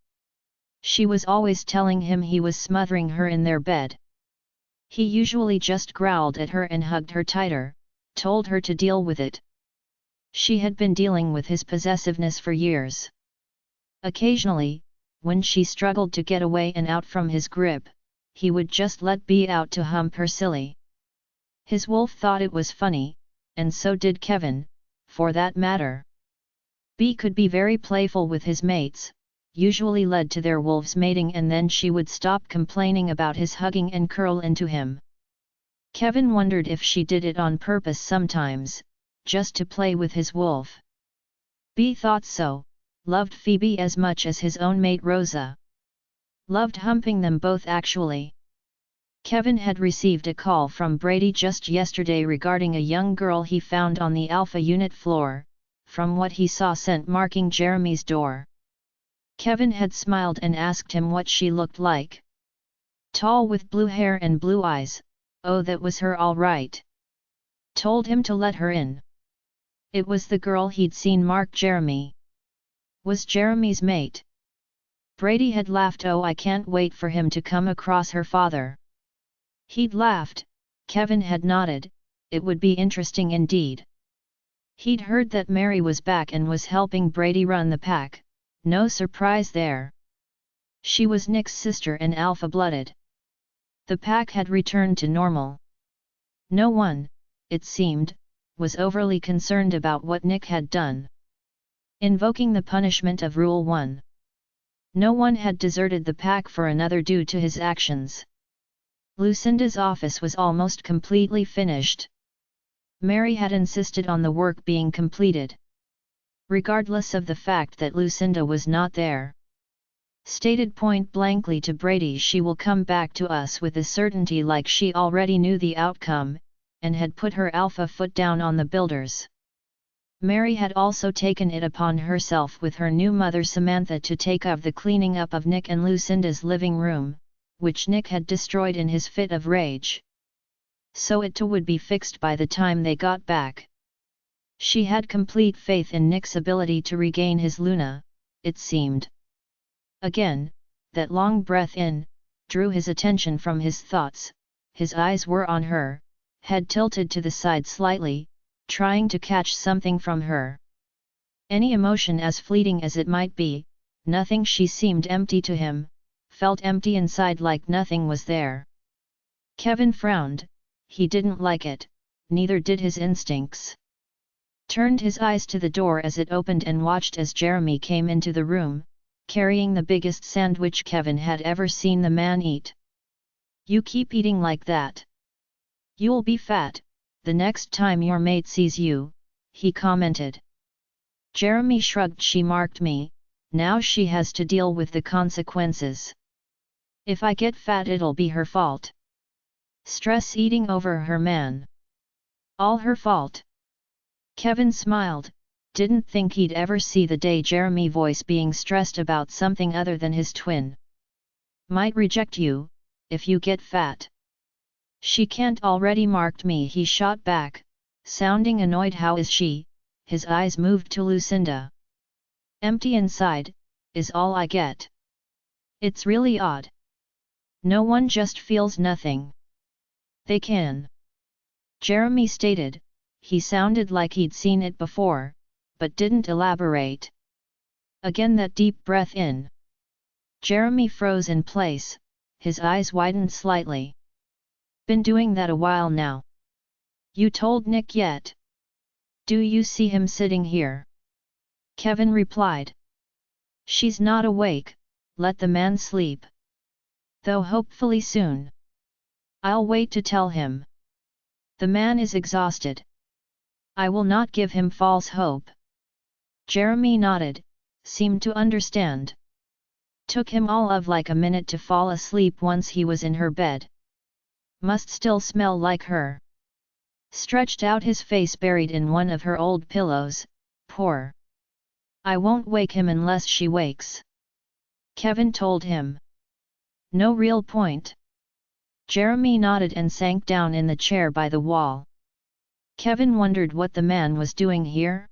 She was always telling him he was smothering her in their bed. He usually just growled at her and hugged her tighter, told her to deal with it. She had been dealing with his possessiveness for years. Occasionally, when she struggled to get away and out from his grip, he would just let Bea out to hump her silly. His wolf thought it was funny, and so did Kevin, for that matter. Bea could be very playful with his mates, usually led to their wolves mating, and then she would stop complaining about his hugging and curl into him. Kevin wondered if she did it on purpose sometimes, just to play with his wolf. Bea thought so, loved Phoebe as much as his own mate Rosa. Loved humping them both actually. Kevin had received a call from Brady just yesterday regarding a young girl he found on the Alpha unit floor, from what he saw scent marking Jeremy's door. Kevin had smiled and asked him what she looked like. Tall with blue hair and blue eyes, Oh, that was her all right. Told him to let her in. It was the girl he'd seen mark Jeremy. Was Jeremy's mate. Brady had laughed. Oh, I can't wait for him to come across her father. He'd laughed, Kevin had nodded, it would be interesting indeed. He'd heard that Mary was back and was helping Brady run the pack, no surprise there. She was Nick's sister and alpha-blooded. The pack had returned to normal. No one, it seemed, was overly concerned about what Nick had done. Invoking the punishment of Rule 1. No one had deserted the pack for another due to his actions. Lucinda's office was almost completely finished. Mary had insisted on the work being completed. Regardless of the fact that Lucinda was not there. Stated point blankly to Brady, she will come back to us with a certainty like she already knew the outcome, and had put her alpha foot down on the builders. Mary had also taken it upon herself with her new mother Samantha to take up the cleaning up of Nick and Lucinda's living room, which Nick had destroyed in his fit of rage. So it too would be fixed by the time they got back. She had complete faith in Nick's ability to regain his Luna, it seemed. Again, that long breath in, drew his attention from his thoughts, his eyes were on her, head tilted to the side slightly, trying to catch something from her. Any emotion as fleeting as it might be, nothing. She seemed empty to him, felt empty inside like nothing was there. Kevin frowned, he didn't like it, neither did his instincts. Turned his eyes to the door as it opened and watched as Jeremy came into the room, carrying the biggest sandwich Kevin had ever seen the man eat. You keep eating like that. You'll be fat, the next time your mate sees you, he commented. Jeremy shrugged. She marked me, now she has to deal with the consequences. If I get fat it'll be her fault. Stress eating over her man. All her fault. Kevin smiled, didn't think he'd ever see the day Jeremy voice being stressed about something other than his twin. Might reject you, if you get fat. She can't already marked me, he shot back, sounding annoyed. How is she? His eyes moved to Lucinda. Empty inside, is all I get. It's really odd. No one just feels nothing. They can. Jeremy stated, he sounded like he'd seen it before, but didn't elaborate. Again that deep breath in. Jeremy froze in place, his eyes widened slightly. Been doing that a while now. You told Nick yet? Do you see him sitting here? Kevin replied. She's not awake, let the man sleep. Though hopefully soon. I'll wait to tell him. The man is exhausted. I will not give him false hope. Jeremy nodded, seemed to understand. Took him all of like a minute to fall asleep once he was in her bed. Must still smell like her. Stretched out his face buried in one of her old pillows, poor. I won't wake him unless she wakes. Kevin told him. No real point. Jeremy nodded and sank down in the chair by the wall. Kevin wondered what the man was doing here.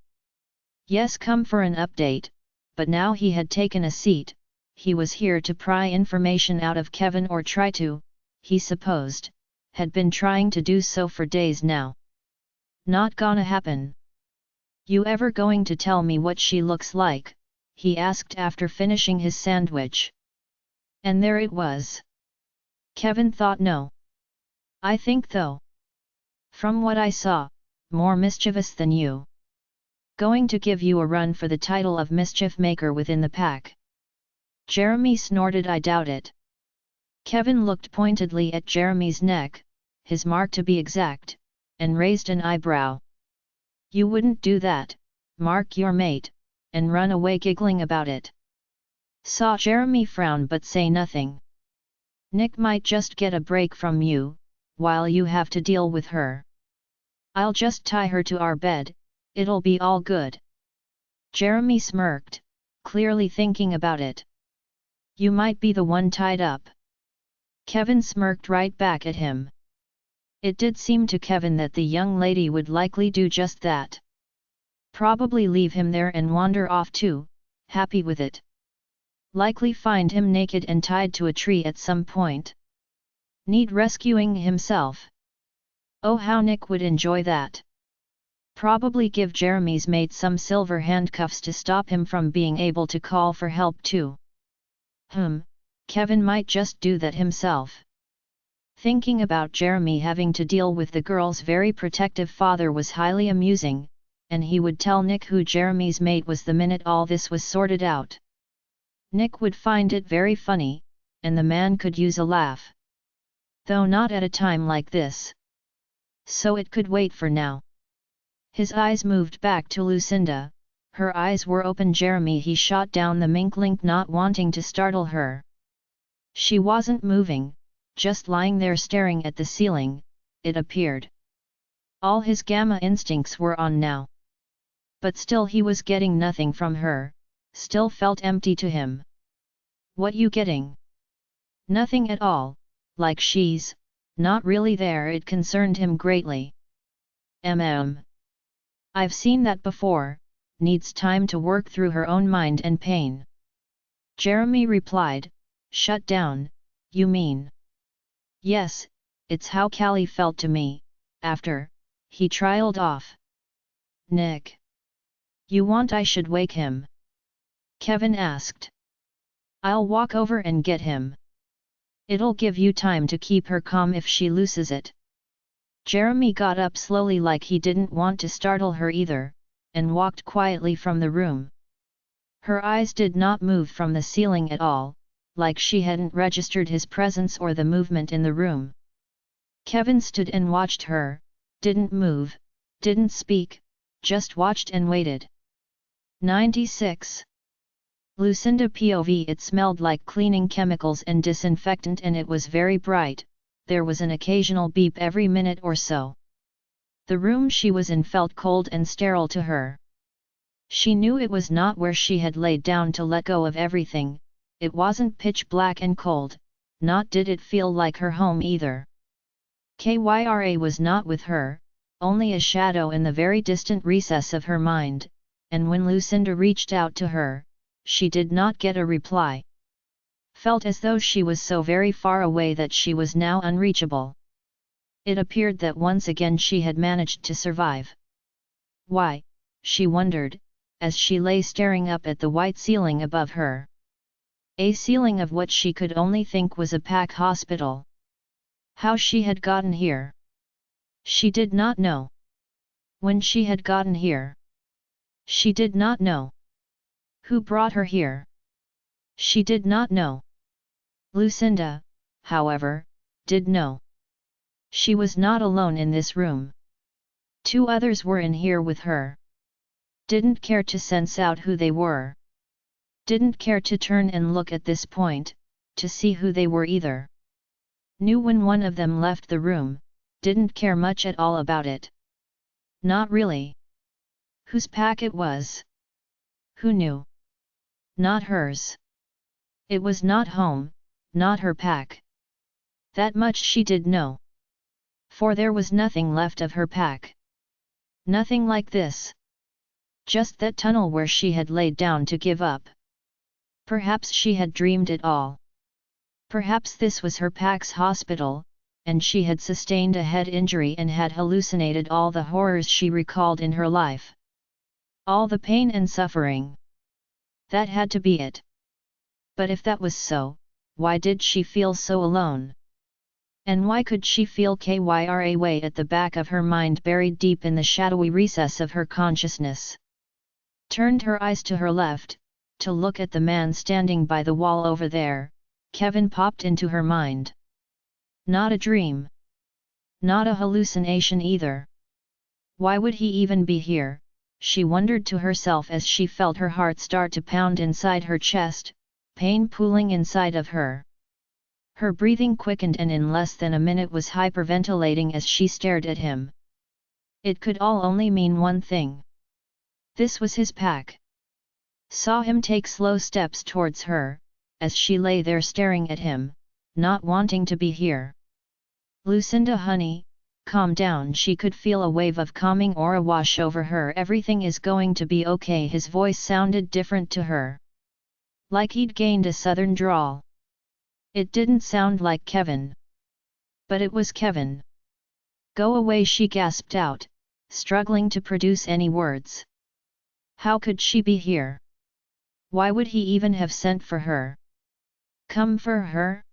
Yes, come for an update, but now he had taken a seat, he was here to pry information out of Kevin or try to, he supposed, had been trying to do so for days now. Not gonna happen. You ever going to tell me what she looks like? He asked after finishing his sandwich. And there it was. Kevin thought no. I think though. From what I saw, more mischievous than you. Going to give you a run for the title of mischief maker within the pack. Jeremy snorted. I doubt it. Kevin looked pointedly at Jeremy's neck, his mark to be exact, and raised an eyebrow. You wouldn't do that, mark your mate, and run away giggling about it. Saw Jeremy frown but say nothing. Nick might just get a break from you, while you have to deal with her. I'll just tie her to our bed, it'll be all good. Jeremy smirked, clearly thinking about it. You might be the one tied up. Kevin smirked right back at him. It did seem to Kevin that the young lady would likely do just that. Probably leave him there and wander off too, happy with it. Likely find him naked and tied to a tree at some point. Need rescuing himself. Oh, how Nick would enjoy that. Probably give Jeremy's mate some silver handcuffs to stop him from being able to call for help too. Kevin might just do that himself. Thinking about Jeremy having to deal with the girl's very protective father was highly amusing, and he would tell Nick who Jeremy's mate was the minute all this was sorted out. Nick would find it very funny, and the man could use a laugh. Though not at a time like this. So it could wait for now. His eyes moved back to Lucinda. Her eyes were open. Jeremy, he shot down the mink-link, not wanting to startle her. She wasn't moving, just lying there staring at the ceiling, it appeared. All his gamma instincts were on now. But still he was getting nothing from her, still felt empty to him. What you getting? Nothing at all, like she's not really there. It concerned him greatly. I've seen that before, needs time to work through her own mind and pain. Jeremy replied, shut down, you mean? Yes, it's how Callie felt to me, after, he trailed off. Nick. You want I should wake him? Kevin asked. I'll walk over and get him. It'll give you time to keep her calm if she loses it. Jeremy got up slowly like he didn't want to startle her either, and walked quietly from the room. Her eyes did not move from the ceiling at all, like she hadn't registered his presence or the movement in the room. Kevin stood and watched her, didn't move, didn't speak, just watched and waited. 96. Lucinda POV. It smelled like cleaning chemicals and disinfectant, and it was very bright. There was an occasional beep every minute or so. The room she was in felt cold and sterile to her. She knew it was not where she had laid down to let go of everything. It wasn't pitch black and cold, not did it feel like her home either. Kyra was not with her, only a shadow in the very distant recess of her mind, and when Lucinda reached out to her, she did not get a reply. Felt as though she was so very far away that she was now unreachable. It appeared that once again she had managed to survive. Why, she wondered, as she lay staring up at the white ceiling above her. A ceiling of what she could only think was a pack hospital. How she had gotten here? She did not know. When she had gotten here? She did not know. Who brought her here? She did not know. Lucinda, however, did know. She was not alone in this room. 2 others were in here with her. Didn't care to sense out who they were. Didn't care to turn and look at this point, to see who they were either. Knew when one of them left the room, didn't care much at all about it. Not really. Whose pack it was? Who knew? Not hers. It was not home, not her pack. That much she did know. For there was nothing left of her pack. Nothing like this. Just that tunnel where she had laid down to give up. Perhaps she had dreamed it all. Perhaps this was her pack's hospital, and she had sustained a head injury and had hallucinated all the horrors she recalled in her life. All the pain and suffering. That had to be it. But if that was so, why did she feel so alone? And why could she feel Kyra way at the back of her mind, buried deep in the shadowy recess of her consciousness? Turned her eyes to her left, to look at the man standing by the wall over there. Kevin popped into her mind. Not a dream. Not a hallucination either. Why would he even be here? She wondered to herself as she felt her heart start to pound inside her chest, pain pooling inside of her. Her breathing quickened and in less than a minute was hyperventilating as she stared at him. It could all only mean one thing. This was his pack. Saw him take slow steps towards her, as she lay there staring at him, not wanting to be here. Lucinda honey, calm down. She could feel a wave of calming aura wash over her. Everything is going to be okay. His voice sounded different to her. Like he'd gained a southern drawl. It didn't sound like Kevin. But it was Kevin. Go away, she gasped out, struggling to produce any words. How could she be here? Why would he even have sent for her? Come for her?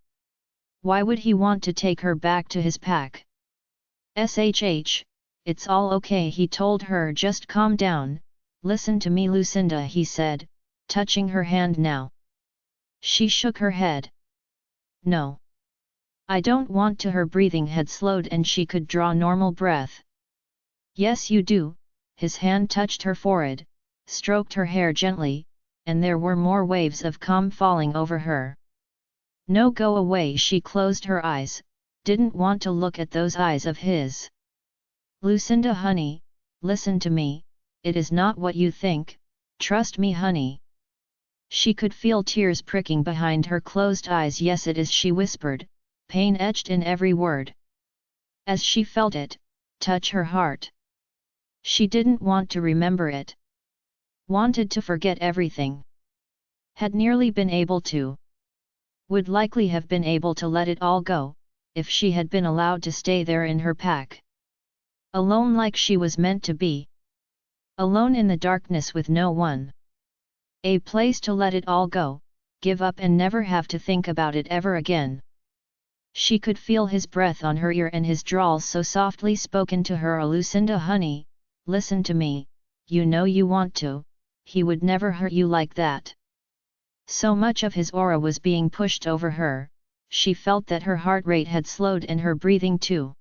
Why would he want to take her back to his pack? Shh, it's all okay, he told her. Just calm down, listen to me, Lucinda, he said, touching her hand now. She shook her head. No. I don't want to. Her breathing had slowed and she could draw normal breath. Yes you do. His hand touched her forehead, stroked her hair gently, and there were more waves of calm falling over her. No, go away. She closed her eyes, didn't want to look at those eyes of his. Lucinda honey, listen to me, it is not what you think, trust me honey. She could feel tears pricking behind her closed eyes. Yes it is, she whispered, pain etched in every word. As she felt it touch her heart. She didn't want to remember it. Wanted to forget everything. Had nearly been able to. Would likely have been able to let it all go, if she had been allowed to stay there in her pack. Alone like she was meant to be. Alone in the darkness with no one. A place to let it all go, give up and never have to think about it ever again. She could feel his breath on her ear and his drawl so softly spoken to her. Lucinda honey, listen to me, you know you want to, he would never hurt you like that. So much of his aura was being pushed over her, she felt that her heart rate had slowed and her breathing too.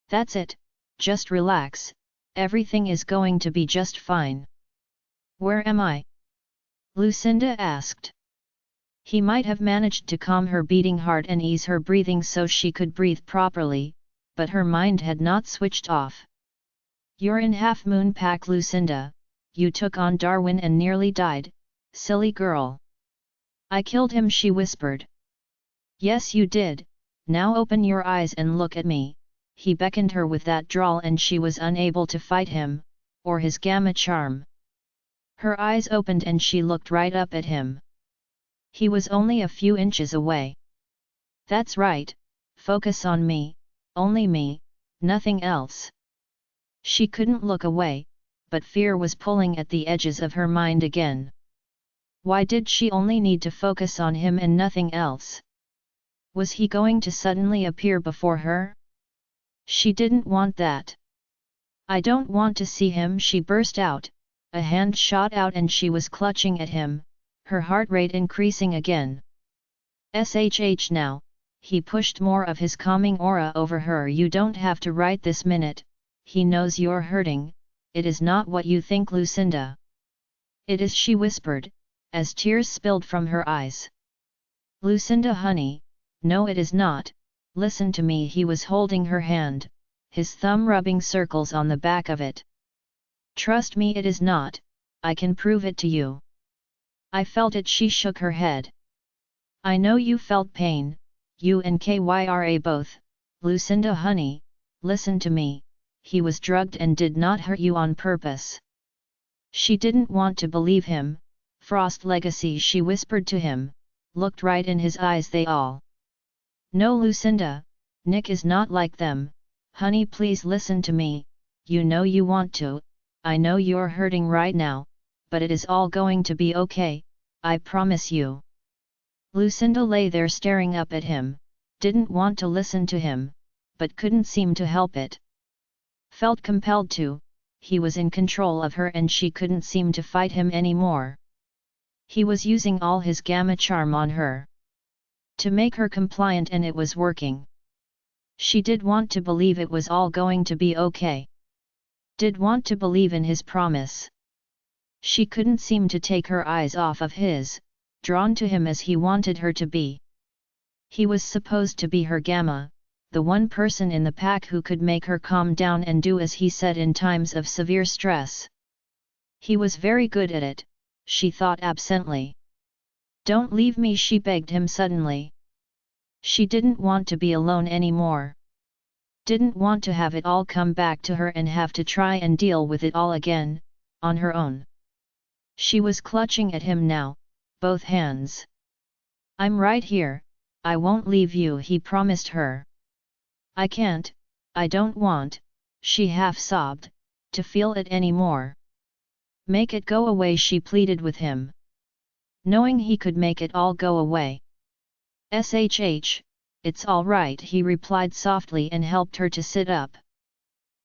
That's it, just relax, everything is going to be just fine. Where am I? Lucinda asked. He might have managed to calm her beating heart and ease her breathing so she could breathe properly, but her mind had not switched off. You're in Half Moon Pack, Lucinda, you took on Darwin and nearly died, silly girl. I killed him, she whispered. Yes you did, now open your eyes and look at me, he beckoned her with that drawl and she was unable to fight him, or his gamma charm. Her eyes opened and she looked right up at him. He was only a few inches away. That's right, focus on me, only me, nothing else. She couldn't look away, but fear was pulling at the edges of her mind again. Why did she only need to focus on him and nothing else? Was he going to suddenly appear before her? She didn't want that. I don't want to see him, she burst out, a hand shot out and she was clutching at him, her heart rate increasing again. Shh now, he pushed more of his calming aura over her. You don't have to right this minute, he knows you're hurting, it is not what you think, Lucinda. It is, she whispered, as tears spilled from her eyes. Lucinda honey, no it is not, listen to me. He was holding her hand, his thumb rubbing circles on the back of it. Trust me, it is not, I can prove it to you. I felt it, she shook her head. I know you felt pain, you and Kyra both, Lucinda honey, listen to me, he was drugged and did not hurt you on purpose. She didn't want to believe him. Frost Legacy, she whispered to him, looked right in his eyes. They all. No Lucinda, Nick is not like them, honey please listen to me, you know you want to, I know you're hurting right now, but it is all going to be okay, I promise you. Lucinda lay there staring up at him, didn't want to listen to him, but couldn't seem to help it. Felt compelled to, he was in control of her and she couldn't seem to fight him anymore. He was using all his gamma charm on her. To make her compliant and it was working. She did want to believe it was all going to be okay. Did want to believe in his promise. She couldn't seem to take her eyes off of his, drawn to him as he wanted her to be. He was supposed to be her gamma, the one person in the pack who could make her calm down and do as he said in times of severe stress. He was very good at it, she thought absently. Don't leave me, she begged him suddenly. She didn't want to be alone anymore. Didn't want to have it all come back to her and have to try and deal with it all again, on her own. She was clutching at him now, both hands. "I'm right here, I won't leave you," he promised her. "I can't, I don't want," she half sobbed, "to feel it anymore. Make it go away," she pleaded with him. Knowing he could make it all go away. "Shh, it's all right," he replied softly and helped her to sit up.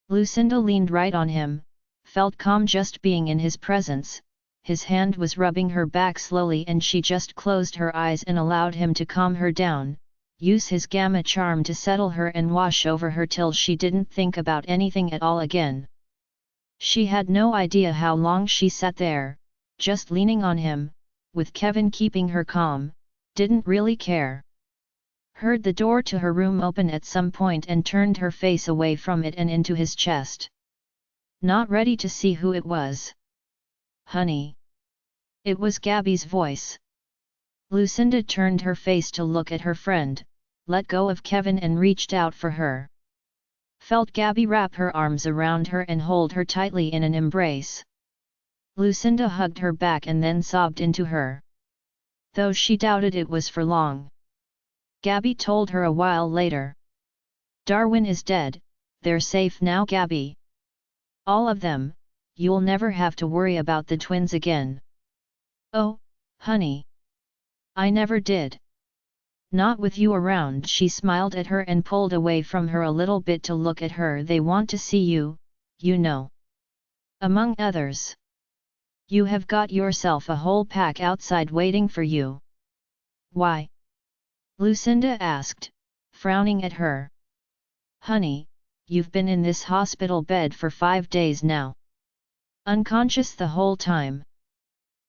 Lucinda leaned right on him, felt calm just being in his presence. His hand was rubbing her back slowly and she just closed her eyes and allowed him to calm her down, use his gamma charm to settle her and wash over her till she didn't think about anything at all again. She had no idea how long she sat there, just leaning on him, with Kevin keeping her calm, didn't really care. Heard the door to her room open at some point and turned her face away from it and into his chest. Not ready to see who it was. "Honey." It was Gabby's voice. Lucinda turned her face to look at her friend, let go of Kevin and reached out for her. Felt Gabby wrap her arms around her and hold her tightly in an embrace. Lucinda hugged her back and then sobbed into her. Though she doubted it was for long. Gabby told her a while later. "Darwin is dead, they're safe now, Gabby. All of them, you'll never have to worry about the twins again." "Oh, honey. I never did. Not with you around." She smiled at her and pulled away from her a little bit to look at her. "They want to see you, you know. Among others. You have got yourself a whole pack outside waiting for you." "Why?" Lucinda asked, frowning at her. "Honey, you've been in this hospital bed for 5 days now. Unconscious the whole time."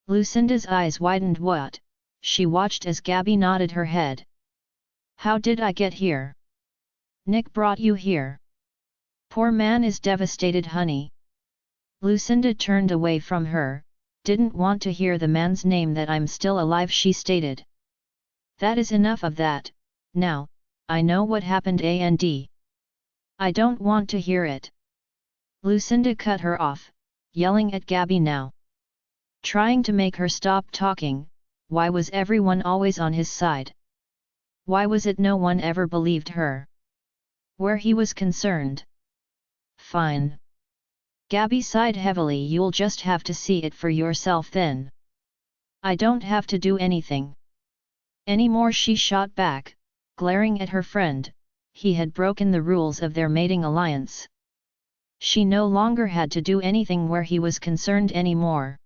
Lucinda's eyes widened. "What?" She watched as Gabby nodded her head. "How did I get here?" "Nick brought you here." "Poor man is devastated, honey." Lucinda turned away from her, didn't want to hear the man's name. "That I'm still alive," she stated. "That is enough of that, now, I know what happened and I don't want to hear it." Lucinda cut her off, yelling at Gabby now. Trying to make her stop talking. Why was everyone always on his side? Why was it no one ever believed her? Where he was concerned. "Fine." Gabby sighed heavily. "You'll just have to see it for yourself then. I don't have to do anything anymore," she shot back, glaring at her friend. He had broken the rules of their mating alliance. She no longer had to do anything where he was concerned anymore.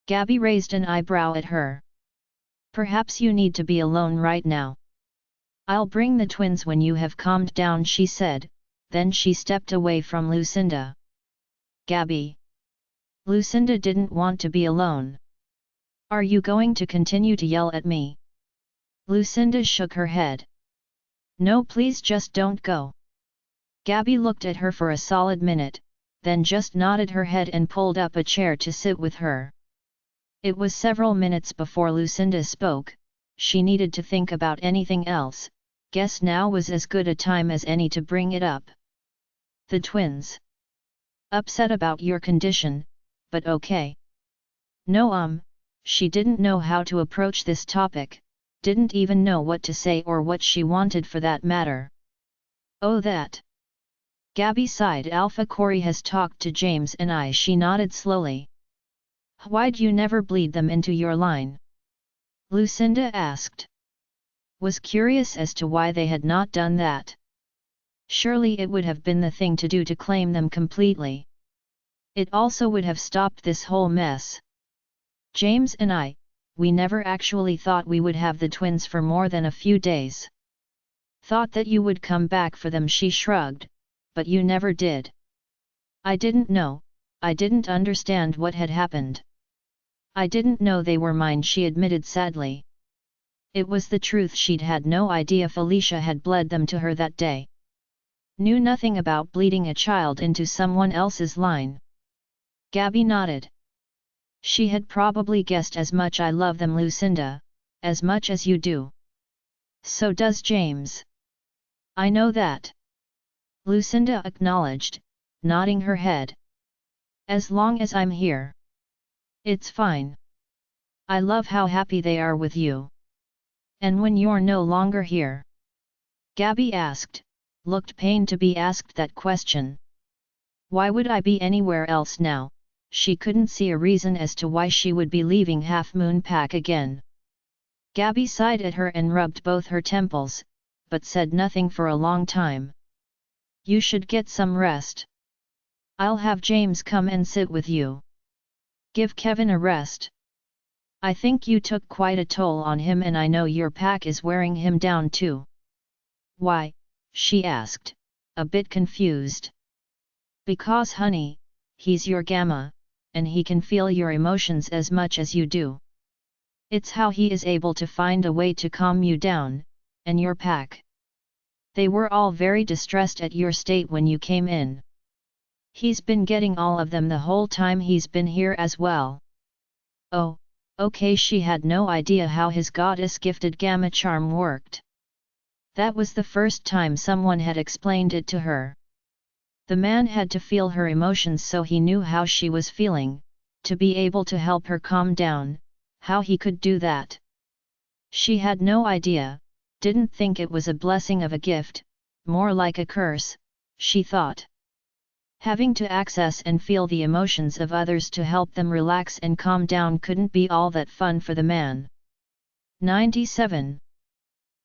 Gabby raised an eyebrow at her. "Perhaps you need to be alone right now. I'll bring the twins when you have calmed down," she said, then she stepped away from Lucinda. "Gabby." Lucinda didn't want to be alone. "Are you going to continue to yell at me?" Lucinda shook her head. "No, please just don't go." Gabby looked at her for a solid minute, then just nodded her head and pulled up a chair to sit with her. It was several minutes before Lucinda spoke. She needed to think about anything else. Guess now was as good a time as any to bring it up. "The twins. Upset about your condition, but okay." "No, she didn't know how to approach this topic, didn't even know what to say or what she wanted for that matter. "Oh, that." Gabby sighed. "Alpha Corey has talked to James and I." She nodded slowly. "Why'd you never bleed them into your line?" Lucinda asked. Was curious as to why they had not done that. Surely it would have been the thing to do to claim them completely. It also would have stopped this whole mess. "James and I, we never actually thought we would have the twins for more than a few days. Thought that you would come back for them," she shrugged, "but you never did." "I didn't know, I didn't understand what had happened. I didn't know they were mine," she admitted sadly. It was the truth. She'd had no idea Felicia had bled them to her that day. Knew nothing about bleeding a child into someone else's line. Gabby nodded. She had probably guessed as much. "I love them, Lucinda, as much as you do. So does James. I know that." Lucinda acknowledged, nodding her head. As long as I'm here. It's fine. I love how happy they are with you. And when you're no longer here? Gabby asked, looked pained to be asked that question. Why would I be anywhere else now? She couldn't see a reason as to why she would be leaving Half Moon Pack again. Gabby sighed at her and rubbed both her temples, but said nothing for a long time. You should get some rest. I'll have James come and sit with you. Give Kevin a rest. I think you took quite a toll on him and I know your pack is wearing him down too. Why? She asked, a bit confused. Because honey, he's your gamma, and he can feel your emotions as much as you do. It's how he is able to find a way to calm you down, and your pack. They were all very distressed at your state when you came in. He's been getting all of them the whole time he's been here as well. Oh, okay, she had no idea how his goddess-gifted gamma charm worked. That was the first time someone had explained it to her. The man had to feel her emotions so he knew how she was feeling, to be able to help her calm down, how he could do that. She had no idea, didn't think it was a blessing of a gift, more like a curse, she thought. Having to access and feel the emotions of others to help them relax and calm down couldn't be all that fun for the man. 97.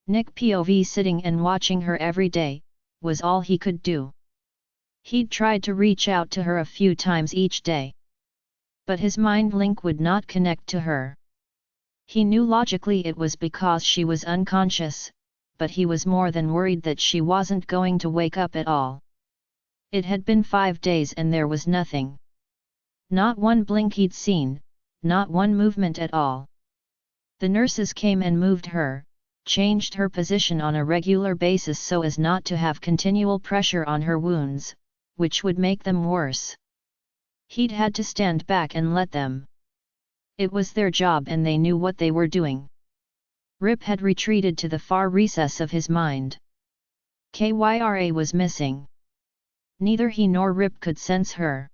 Nick POV sitting and watching her every day, was all he could do. He'd tried to reach out to her a few times each day. But his mind link would not connect to her. He knew logically it was because she was unconscious, but he was more than worried that she wasn't going to wake up at all. It had been 5 days and there was nothing. Not one blink he'd seen, not one movement at all. The nurses came and moved her, changed her position on a regular basis so as not to have continual pressure on her wounds, which would make them worse. He'd had to stand back and let them. It was their job and they knew what they were doing. Rip had retreated to the far recess of his mind. Kyra was missing. Neither he nor Rip could sense her.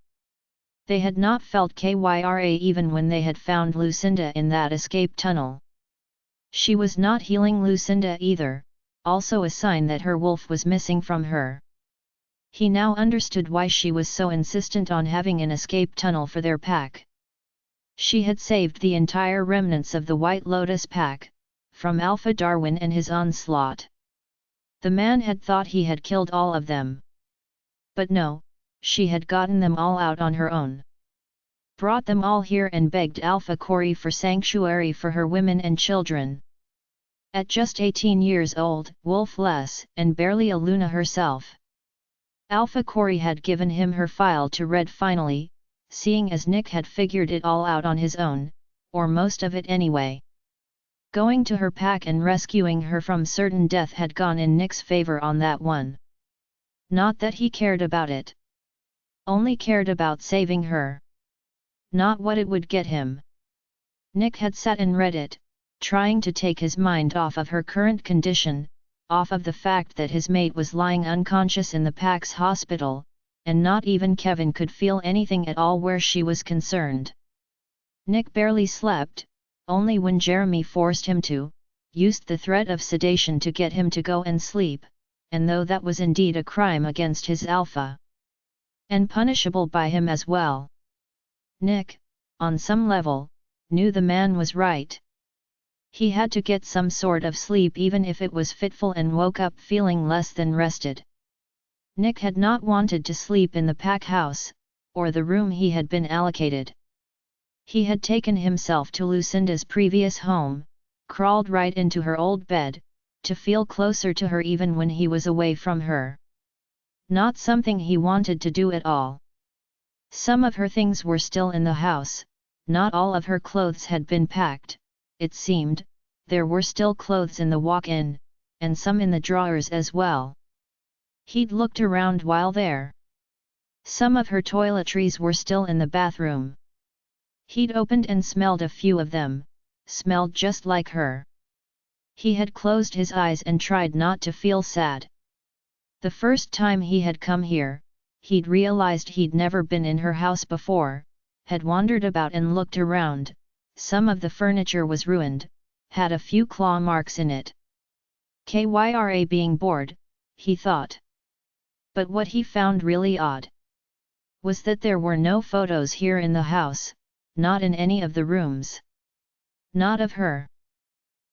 They had not felt Kyra even when they had found Lucinda in that escape tunnel. She was not healing Lucinda either, also a sign that her wolf was missing from her. He now understood why she was so insistent on having an escape tunnel for their pack. She had saved the entire remnants of the White Lotus pack, from Alpha Darwin and his onslaught. The man had thought he had killed all of them. But no, she had gotten them all out on her own. Brought them all here and begged Alpha Kori for sanctuary for her women and children. At just 18 years old, wolf-less, and barely a Luna herself. Alpha Kori had given him her file to read finally, seeing as Nick had figured it all out on his own, or most of it anyway. Going to her pack and rescuing her from certain death had gone in Nick's favor on that one. Not that he cared about it. Only cared about saving her. Not what it would get him. Nick had sat and read it, trying to take his mind off of her current condition, off of the fact that his mate was lying unconscious in the pack's hospital, and not even Kevin could feel anything at all where she was concerned. Nick barely slept, only when Jeremy forced him to, used the threat of sedation to get him to go and sleep, and though that was indeed a crime against his alpha. And punishable by him as well. Nick, on some level, knew the man was right. He had to get some sort of sleep even if it was fitful and woke up feeling less than rested. Nick had not wanted to sleep in the pack house, or the room he had been allocated. He had taken himself to Lucinda's previous home, crawled right into her old bed, to feel closer to her even when he was away from her. Not something he wanted to do at all. Some of her things were still in the house, not all of her clothes had been packed. It seemed, there were still clothes in the walk-in, and some in the drawers as well. He'd looked around while there. Some of her toiletries were still in the bathroom. He'd opened and smelled a few of them, smelled just like her. He had closed his eyes and tried not to feel sad. The first time he had come here, he'd realized he'd never been in her house before, had wandered about and looked around. Some of the furniture was ruined, had a few claw marks in it. Kyra being bored, he thought. But what he found really odd was that there were no photos here in the house, not in any of the rooms. Not of her.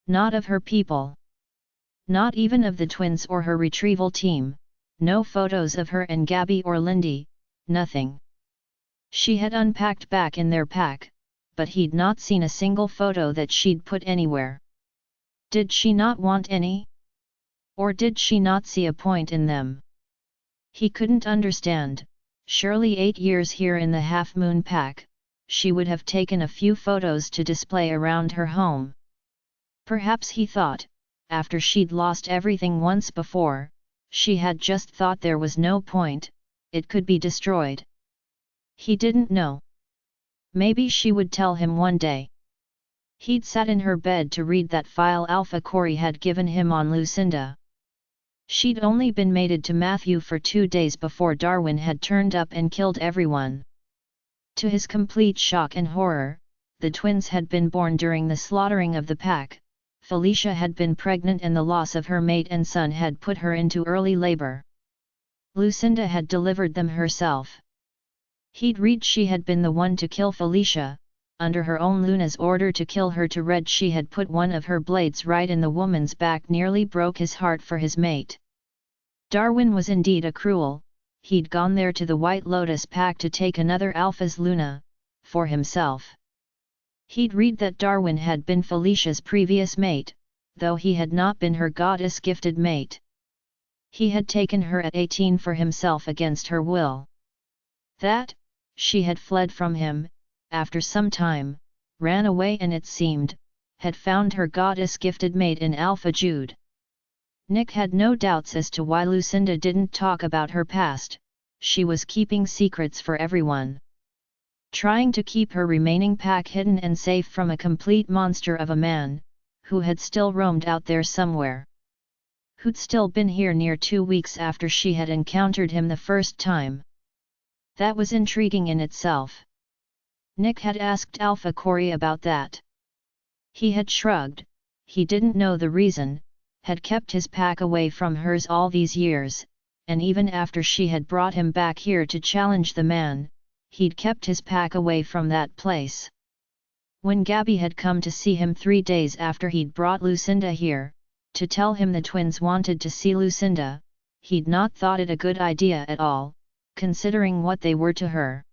Not of her people. Not even of the twins or her retrieval team, no photos of her and Gabby or Lindy, nothing. She had unpacked back in their pack, but he'd not seen a single photo that she'd put anywhere. Did she not want any? Or did she not see a point in them? He couldn't understand. Surely 8 years here in the Half Moon Pack, she would have taken a few photos to display around her home. Perhaps he thought, after she'd lost everything once before, she had just thought there was no point, it could be destroyed. He didn't know. Maybe she would tell him one day. He'd sat in her bed to read that file Alpha Corey had given him on Lucinda. She'd only been mated to Matthew for 2 days before Darwin had turned up and killed everyone. To his complete shock and horror, the twins had been born during the slaughtering of the pack. Felicia had been pregnant and the loss of her mate and son had put her into early labor. Lucinda had delivered them herself. He'd read she had been the one to kill Felicia. Under her own Luna's order to kill her to read she had put one of her blades right in the woman's back, nearly broke his heart for his mate. Darwin was indeed a cruel. He'd gone there to the White Lotus pack to take another Alpha's Luna, for himself. He'd read that Darwin had been Felicia's previous mate, though he had not been her goddess-gifted mate. He had taken her at 18 for himself against her will. That, she had fled from him, after some time, ran away and it seemed, had found her goddess-gifted mate in Alpha Jude. Nick had no doubts as to why Lucinda didn't talk about her past. She was keeping secrets for everyone. Trying to keep her remaining pack hidden and safe from a complete monster of a man, who had still roamed out there somewhere. Who'd still been here near 2 weeks after she had encountered him the first time. That was intriguing in itself. Nick had asked Alpha Corey about that. He had shrugged, he didn't know the reason, had kept his pack away from hers all these years, and even after she had brought him back here to challenge the man, he'd kept his pack away from that place. When Gabby had come to see him 3 days after he'd brought Lucinda here, to tell him the twins wanted to see Lucinda, he'd not thought it a good idea at all, considering what they were to her.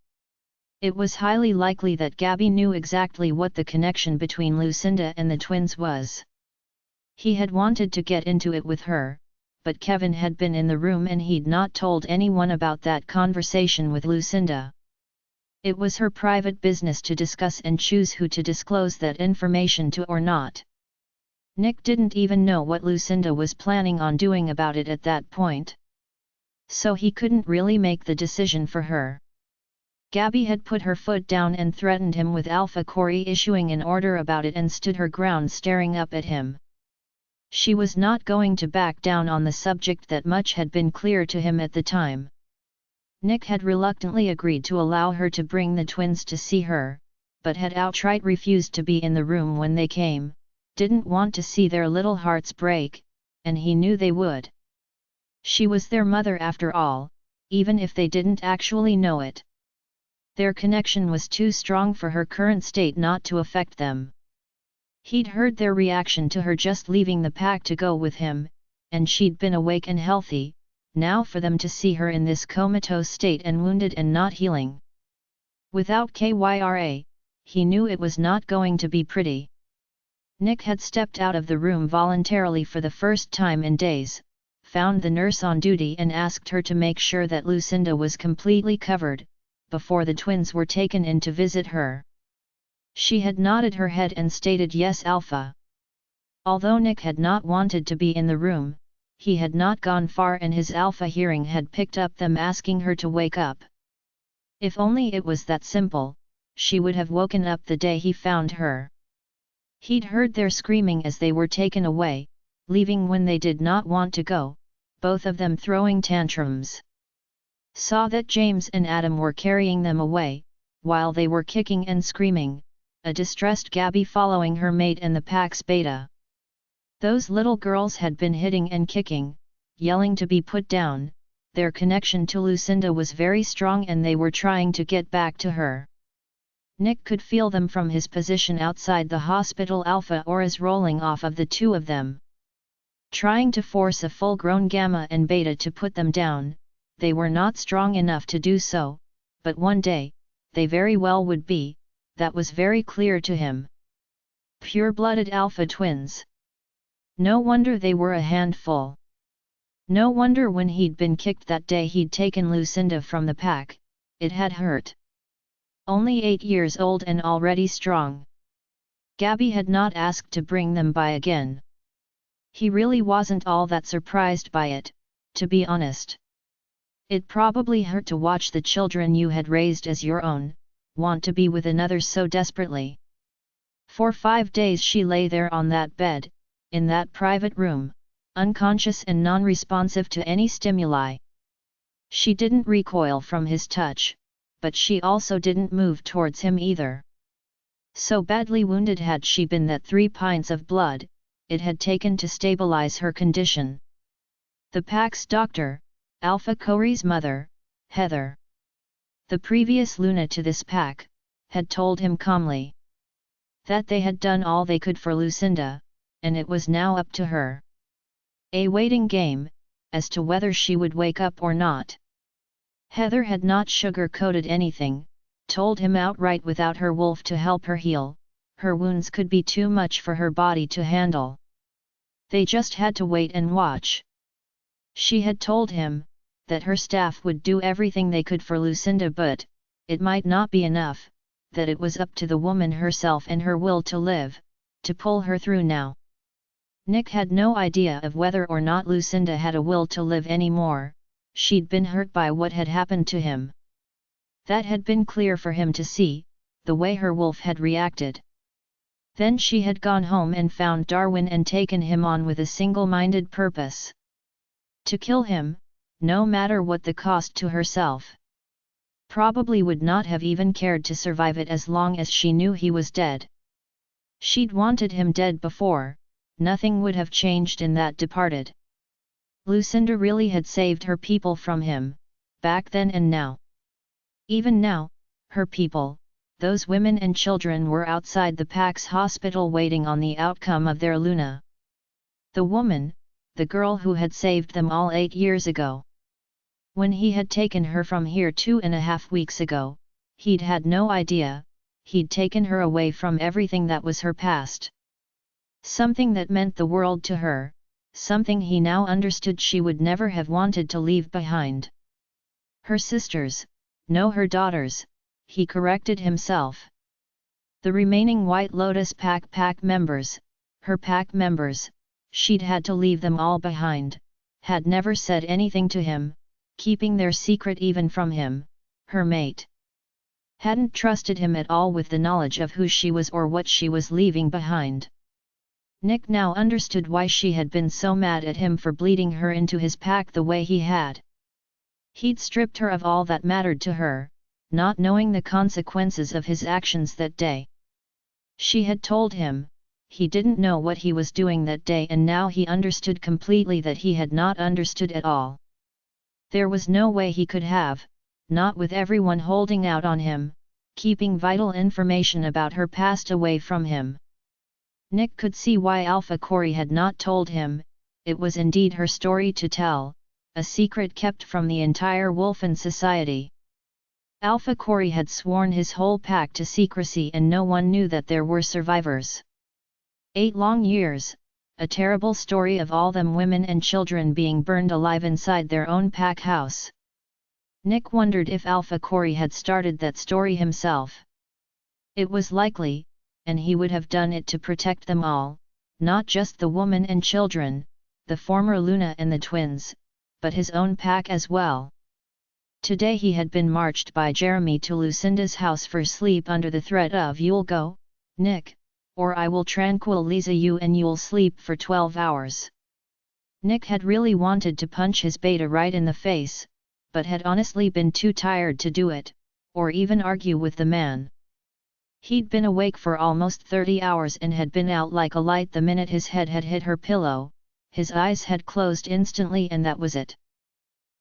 It was highly likely that Gabby knew exactly what the connection between Lucinda and the twins was. He had wanted to get into it with her, but Kevin had been in the room and he'd not told anyone about that conversation with Lucinda. It was her private business to discuss and choose who to disclose that information to or not. Nick didn't even know what Lucinda was planning on doing about it at that point. So he couldn't really make the decision for her. Gabby had put her foot down and threatened him with Alpha Corey issuing an order about it and stood her ground staring up at him. She was not going to back down on the subject. That much had been clear to him at the time. Nick had reluctantly agreed to allow her to bring the twins to see her, but had outright refused to be in the room when they came, didn't want to see their little hearts break, and he knew they would. She was their mother after all, even if they didn't actually know it. Their connection was too strong for her current state not to affect them. He'd heard their reaction to her just leaving the pack to go with him, and she'd been awake and healthy. Now for them to see her in this comatose state and wounded and not healing. Without Kyra, he knew it was not going to be pretty. Nick had stepped out of the room voluntarily for the first time in days, found the nurse on duty and asked her to make sure that Lucinda was completely covered, before the twins were taken in to visit her. She had nodded her head and stated yes, Alpha. Although Nick had not wanted to be in the room, he had not gone far and his Alpha hearing had picked up them asking her to wake up. If only it was that simple, she would have woken up the day he found her. He'd heard their screaming as they were taken away, leaving when they did not want to go, both of them throwing tantrums. Saw that James and Adam were carrying them away, while they were kicking and screaming, a distressed Gabby following her mate and the pack's beta. Those little girls had been hitting and kicking, yelling to be put down. Their connection to Lucinda was very strong and they were trying to get back to her. Nick could feel them from his position outside the hospital. Alpha auras rolling off of the two of them. Trying to force a full-grown Gamma and Beta to put them down, they were not strong enough to do so, but one day, they very well would be, that was very clear to him. Pure-blooded Alpha twins. No wonder they were a handful. No wonder when he'd been kicked that day he'd taken Lucinda from the pack, it had hurt. Only 8 years old and already strong. Gabby had not asked to bring them by again. He really wasn't all that surprised by it, to be honest. It probably hurt to watch the children you had raised as your own, want to be with another so desperately. For 5 days she lay there on that bed, in that private room, unconscious and non-responsive to any stimuli. She didn't recoil from his touch, but she also didn't move towards him either. So badly wounded had she been that 3 pints of blood, it had taken to stabilize her condition. The pack's doctor, Alpha Corey's mother, Heather, the previous Luna to this pack, had told him calmly that they had done all they could for Lucinda, and it was now up to her. A waiting game, as to whether she would wake up or not. Heather had not sugar-coated anything, told him outright without her wolf to help her heal, her wounds could be too much for her body to handle. They just had to wait and watch. She had told him that her staff would do everything they could for Lucinda, but it might not be enough, that it was up to the woman herself and her will to live, to pull her through now. Nick had no idea of whether or not Lucinda had a will to live anymore. She'd been hurt by what had happened to him. That had been clear for him to see, the way her wolf had reacted. Then she had gone home and found Darwin and taken him on with a single-minded purpose. To kill him, no matter what the cost to herself. Probably would not have even cared to survive it as long as she knew he was dead. She'd wanted him dead before, nothing would have changed in that departed. Lucinda really had saved her people from him, back then and now. Even now, her people, those women and children were outside the pack's hospital waiting on the outcome of their Luna. The woman, the girl who had saved them all 8 years ago. When he had taken her from here 2.5 weeks ago, he'd had no idea, he'd taken her away from everything that was her past. Something that meant the world to her, something he now understood she would never have wanted to leave behind. Her sisters, no, her daughters, he corrected himself. The remaining White Lotus pack members, her pack members, she'd had to leave them all behind, had never said anything to him, keeping their secret even from him, her mate. Hadn't trusted him at all with the knowledge of who she was or what she was leaving behind. Nick now understood why she had been so mad at him for bleeding her into his pack the way he had. He'd stripped her of all that mattered to her, not knowing the consequences of his actions that day. She had told him, he didn't know what he was doing that day, and now he understood completely that he had not understood at all. There was no way he could have, not with everyone holding out on him, keeping vital information about her past away from him. Nick could see why Alpha Corey had not told him, it was indeed her story to tell, a secret kept from the entire Wolfen society. Alpha Corey had sworn his whole pack to secrecy and no one knew that there were survivors. 8 long years, a terrible story of all them women and children being burned alive inside their own pack house. Nick wondered if Alpha Corey had started that story himself. It was likely, and he would have done it to protect them all, not just the woman and children, the former Luna and the twins, but his own pack as well. Today he had been marched by Jeremy to Lucinda's house for sleep under the threat of "You'll go, Nick, or I will tranquilize you and you'll sleep for 12 hours. Nick had really wanted to punch his beta right in the face, but had honestly been too tired to do it, or even argue with the man. He'd been awake for almost 30 hours and had been out like a light the minute his head had hit her pillow. His eyes had closed instantly and that was it.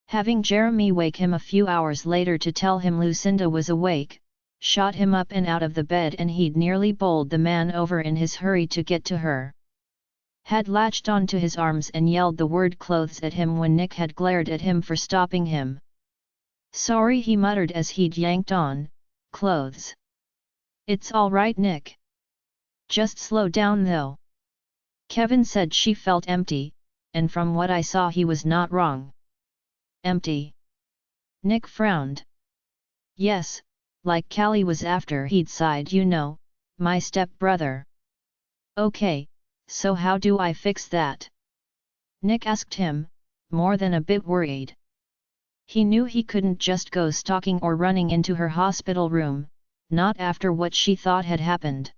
Having Jeremy wake him a few hours later to tell him Lucinda was awake, shot him up and out of the bed, and he'd nearly bowled the man over in his hurry to get to her. Had latched onto his arms and yelled the word clothes at him when Nick had glared at him for stopping him. Sorry, he muttered as he'd yanked on, clothes. It's all right, Nick. Just slow down though. Kevin said she felt empty, and from what I saw he was not wrong. Empty? Nick frowned. Yes, like Callie was after he'd sighed, you know, my step-brother. Okay, so how do I fix that? Nick asked him, more than a bit worried. He knew he couldn't just go stalking or running into her hospital room, not after what she thought had happened.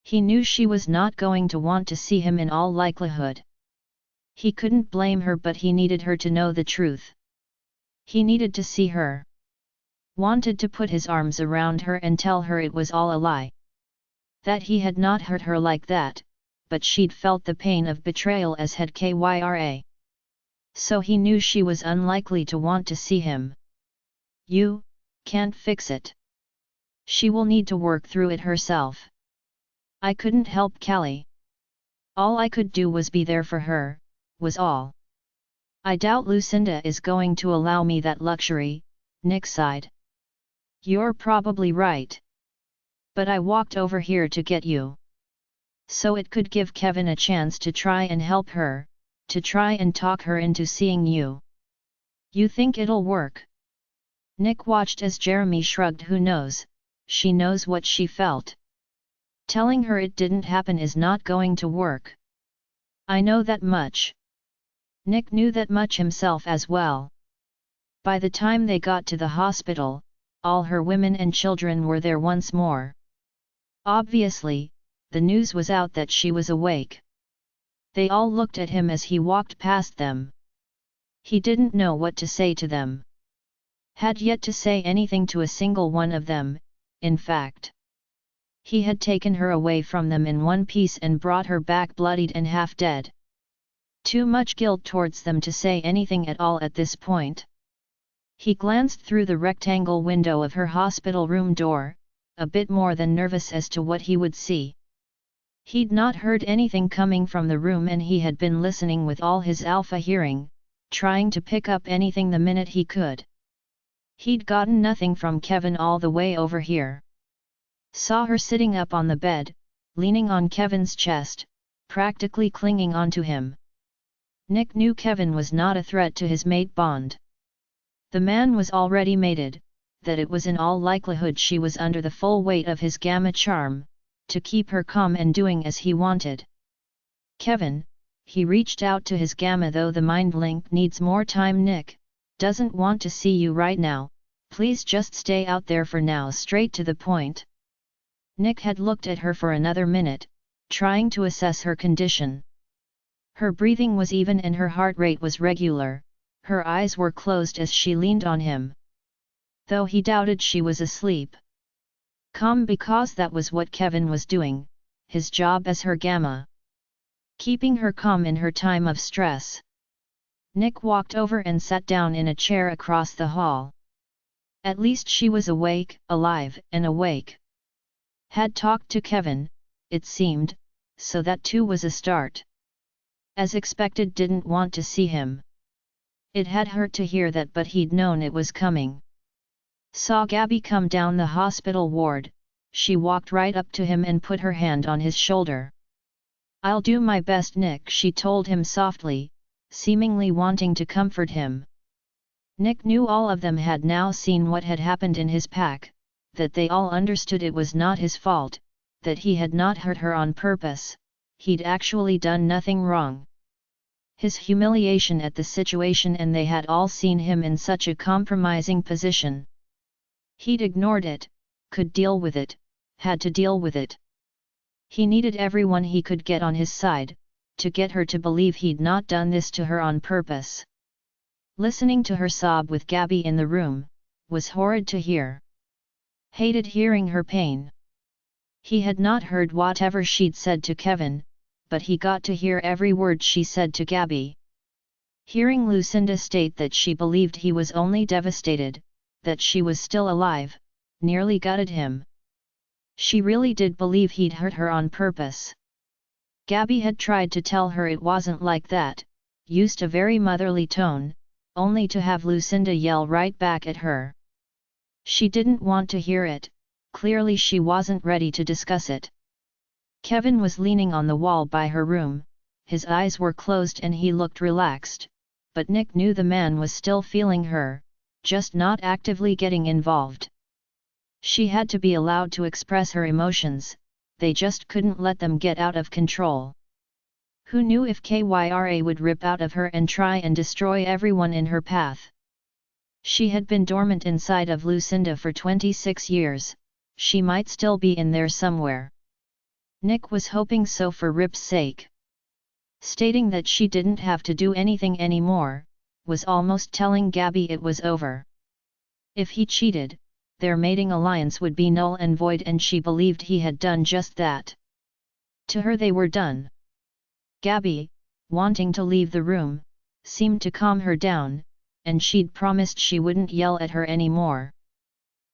He knew she was not going to want to see him in all likelihood. He couldn't blame her, but he needed her to know the truth. He needed to see her. Wanted to put his arms around her and tell her it was all a lie. That he had not hurt her like that, but she'd felt the pain of betrayal as had Kyra. So he knew she was unlikely to want to see him. You can't fix it. She will need to work through it herself. I couldn't help Callie. All I could do was be there for her, was all. I doubt Lucinda is going to allow me that luxury, Nick sighed. You're probably right. But I walked over here to get you. So it could give Kevin a chance to try and help her, to try and talk her into seeing you. You think it'll work? Nick watched as Jeremy shrugged. Who knows, she knows what she felt. Telling her it didn't happen is not going to work. I know that much. Nick knew that much himself as well. By the time they got to the hospital, all her women and children were there once more. Obviously, the news was out that she was awake. They all looked at him as he walked past them. He didn't know what to say to them. Had yet to say anything to a single one of them, in fact. He had taken her away from them in one piece and brought her back bloodied and half dead. Too much guilt towards them to say anything at all at this point. He glanced through the rectangle window of her hospital room door, a bit more than nervous as to what he would see. He'd not heard anything coming from the room and he had been listening with all his alpha hearing, trying to pick up anything the minute he could. He'd gotten nothing from Kevin all the way over here. Saw her sitting up on the bed, leaning on Kevin's chest, practically clinging onto him. Nick knew Kevin was not a threat to his mate bond. The man was already mated, that it was in all likelihood she was under the full weight of his gamma charm, to keep her calm and doing as he wanted. Kevin, he reached out to his gamma. Though the mind link needs more time. Nick doesn't want to see you right now, please just stay out there for now. Straight to the point. Nick had looked at her for another minute, trying to assess her condition. Her breathing was even and her heart rate was regular, her eyes were closed as she leaned on him. Though he doubted she was asleep. Calm, because that was what Kevin was doing, his job as her gamma. Keeping her calm in her time of stress. Nick walked over and sat down in a chair across the hall. At least she was awake, alive and awake. Had talked to Kevin, it seemed, so that too was a start. As expected, didn't want to see him. It had hurt to hear that, but he'd known it was coming. Saw Gabby come down the hospital ward, she walked right up to him and put her hand on his shoulder. I'll do my best, Nick, she told him softly, seemingly wanting to comfort him. Nick knew all of them had now seen what had happened in his pack, that they all understood it was not his fault, that he had not hurt her on purpose, he'd actually done nothing wrong. His humiliation at the situation, and they had all seen him in such a compromising position. He'd ignored it, could deal with it, had to deal with it. He needed everyone he could get on his side, to get her to believe he'd not done this to her on purpose. Listening to her sob with Gabby in the room, was horrid to hear. Hated hearing her pain. He had not heard whatever she'd said to Kevin, but he got to hear every word she said to Gabby. Hearing Lucinda state that she believed he was only devastated, that she was still alive, nearly gutted him. She really did believe he'd hurt her on purpose. Gabby had tried to tell her it wasn't like that, used a very motherly tone, only to have Lucinda yell right back at her. She didn't want to hear it, clearly she wasn't ready to discuss it. Kevin was leaning on the wall by her room, his eyes were closed and he looked relaxed, but Nick knew the man was still feeling her, just not actively getting involved. She had to be allowed to express her emotions, they just couldn't let them get out of control. Who knew if Kyra would rip out of her and try and destroy everyone in her path? She had been dormant inside of Lucinda for 26 years, she might still be in there somewhere. Nick was hoping so for Rip's sake. Stating that she didn't have to do anything anymore, was almost telling Gabby it was over. If he cheated, their mating alliance would be null and void and she believed he had done just that. To her they were done. Gabby, wanting to leave the room, seemed to calm her down, and she'd promised she wouldn't yell at her anymore.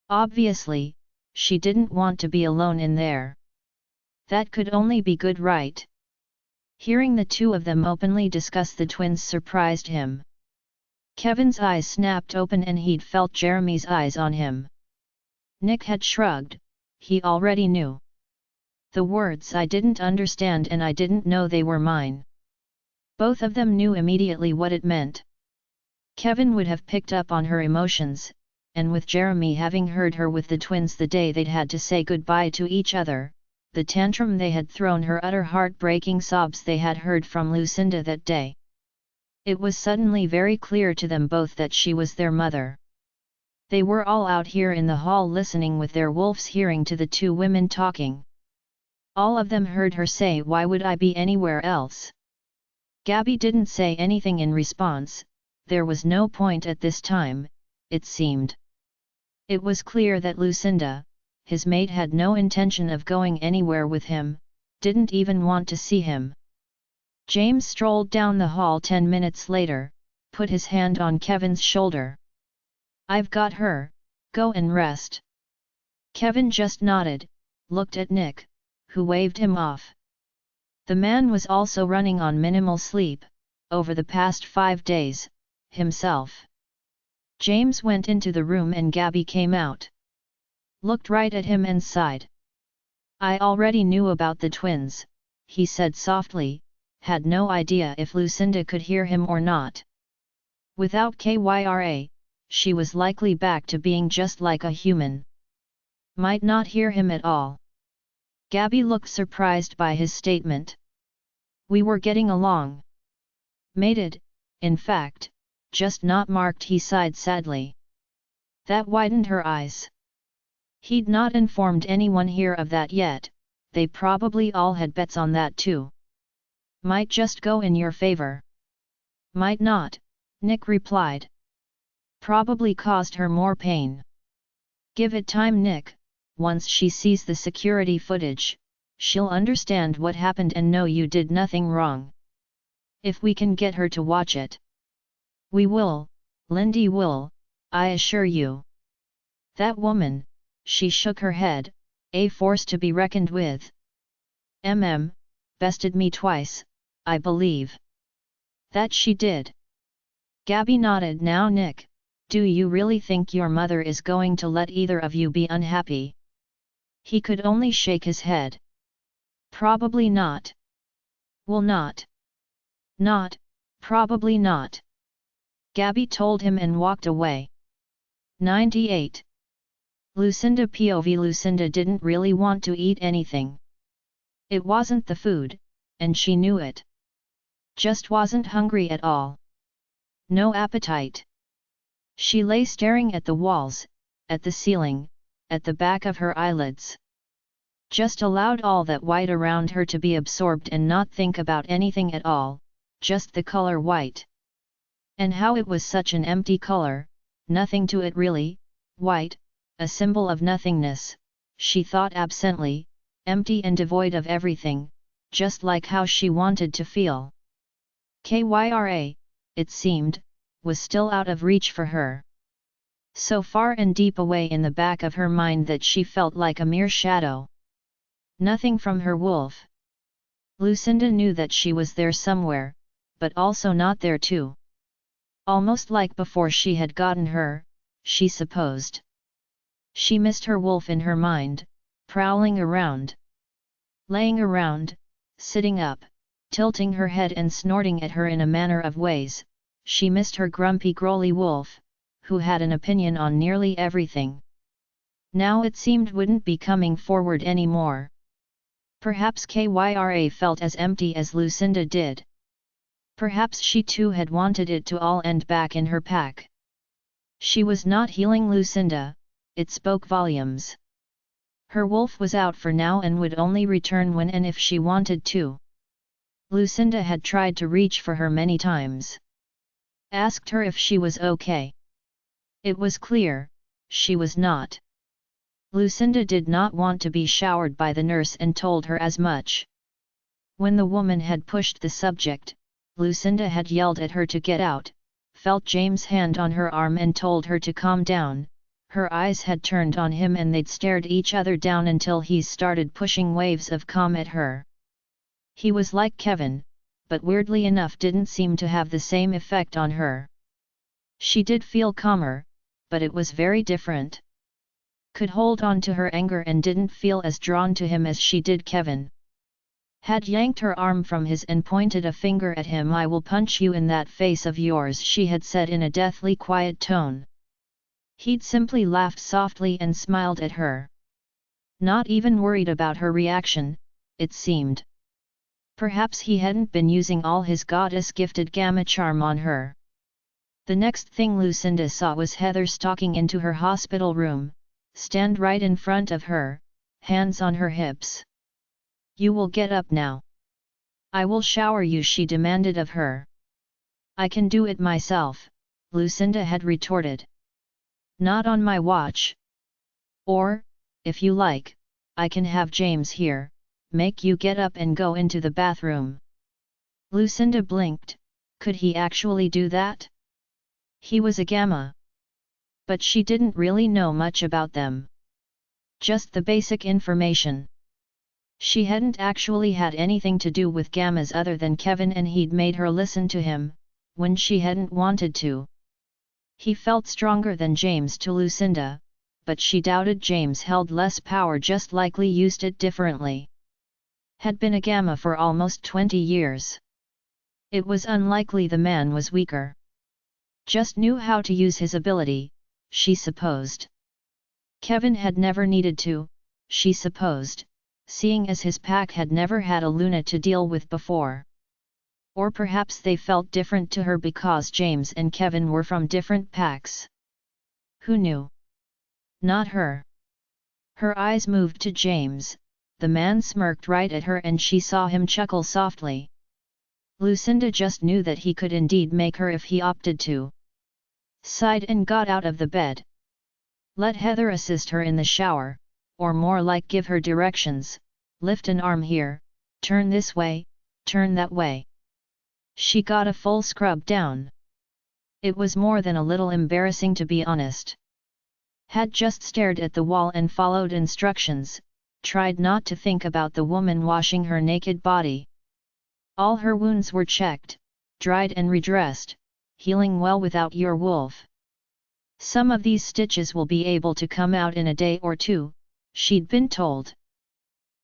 Obviously, she didn't want to be alone in there. That could only be good, right? Hearing the two of them openly discuss the twins surprised him. Kevin's eyes snapped open and he'd felt Jeremy's eyes on him. Nick had shrugged, he already knew. The words "I didn't understand" and "I didn't know they were mine." Both of them knew immediately what it meant. Kevin would have picked up on her emotions, and with Jeremy having heard her with the twins the day they'd had to say goodbye to each other, the tantrum they had thrown, her utter heart-breaking sobs they had heard from Lucinda that day. It was suddenly very clear to them both that she was their mother. They were all out here in the hall listening with their wolf's hearing to the two women talking. All of them heard her say, "Why would I be anywhere else?" Gabby didn't say anything in response, there was no point at this time, it seemed. It was clear that Lucinda, his mate, had no intention of going anywhere with him, didn't even want to see him. James strolled down the hall 10 minutes later, put his hand on Kevin's shoulder. "I've got her, go and rest." Kevin just nodded, looked at Nick, who waved him off. The man was also running on minimal sleep, over the past 5 days, himself. James went into the room and Gabby came out. Looked right at him and sighed. "I already knew about the twins," he said softly, had no idea if Lucinda could hear him or not. Without Kyra, she was likely back to being just like a human. Might not hear him at all. Gabby looked surprised by his statement. "We were getting along. Mated, in fact, just not marked," he sighed sadly. That widened her eyes. He'd not informed anyone here of that yet, they probably all had bets on that too. "Might just go in your favor." "Might not," Nick replied. "Probably caused her more pain." "Give it time, Nick, once she sees the security footage, she'll understand what happened and know you did nothing wrong. If we can get her to watch it." "We will, Lindy will, I assure you." "That woman," she shook her head, "a force to be reckoned with. Bested me twice, I believe." "That she did." Gabby nodded. "Now Nick, do you really think your mother is going to let either of you be unhappy?" He could only shake his head. "Probably not." "Will not?" "Not, probably not." Gabby told him and walked away. 98. Lucinda POV. Lucinda didn't really want to eat anything. It wasn't the food, and she knew it. Just wasn't hungry at all. No appetite. She lay staring at the walls, at the ceiling, at the back of her eyelids. Just allowed all that white around her to be absorbed and not think about anything at all, just the color white. And how it was such an empty color, nothing to it really, white, a symbol of nothingness, she thought absently, empty and devoid of everything, just like how she wanted to feel. Kyra, it seemed, was still out of reach for her. So far and deep away in the back of her mind that she felt like a mere shadow. Nothing from her wolf. Lucinda knew that she was there somewhere, but also not there too. Almost like before she had gotten her, she supposed. She missed her wolf in her mind, prowling around. Laying around, sitting up, tilting her head and snorting at her in a manner of ways, she missed her grumpy growly wolf, who had an opinion on nearly everything. Now it seemed wouldn't be coming forward anymore. Perhaps Kyra felt as empty as Lucinda did. Perhaps she too had wanted it to all end back in her pack. She was not healing Lucinda, it spoke volumes. Her wolf was out for now and would only return when and if she wanted to. Lucinda had tried to reach for her many times. Asked her if she was okay. It was clear, she was not. Lucinda did not want to be showered by the nurse and told her as much. When the woman had pushed the subject, Lucinda had yelled at her to get out, felt James' hand on her arm and told her to calm down. Her eyes had turned on him and they'd stared each other down until he started pushing waves of calm at her. He was like Kevin, but weirdly enough didn't seem to have the same effect on her. She did feel calmer, but it was very different. Could hold on to her anger and didn't feel as drawn to him as she did Kevin. Had yanked her arm from his and pointed a finger at him. "I will punch you in that face of yours," she had said in a deathly quiet tone. He'd simply laughed softly and smiled at her. Not even worried about her reaction, it seemed. Perhaps he hadn't been using all his goddess-gifted gamma charm on her. The next thing Lucinda saw was Heather stalking into her hospital room, stand right in front of her, hands on her hips. "You will get up now. I will shower you," she demanded of her. "I can do it myself," Lucinda had retorted. "Not on my watch. Or, if you like, I can have James here, make you get up and go into the bathroom." Lucinda blinked. Could he actually do that? He was a gamma. But she didn't really know much about them. Just the basic information. She hadn't actually had anything to do with gammas other than Kevin, and he'd made her listen to him, when she hadn't wanted to. He felt stronger than James to Lucinda, but she doubted James held less power, just likely used it differently. Had been a gamma for almost 20 years. It was unlikely the man was weaker. Just knew how to use his ability, she supposed. Kevin had never needed to, she supposed, seeing as his pack had never had a Luna to deal with before. Or perhaps they felt different to her because James and Kevin were from different packs. Who knew? Not her. Her eyes moved to James. The man smirked right at her and she saw him chuckle softly. Lucinda just knew that he could indeed make her if he opted to. Sighed and got out of the bed. Let Heather assist her in the shower, or more like give her directions. Lift an arm here, turn this way, turn that way. She got a full scrub down. It was more than a little embarrassing, to be honest. Had just stared at the wall and followed instructions, tried not to think about the woman washing her naked body. All her wounds were checked, dried and redressed, healing well without your wolf. Some of these stitches will be able to come out in a day or two, she'd been told.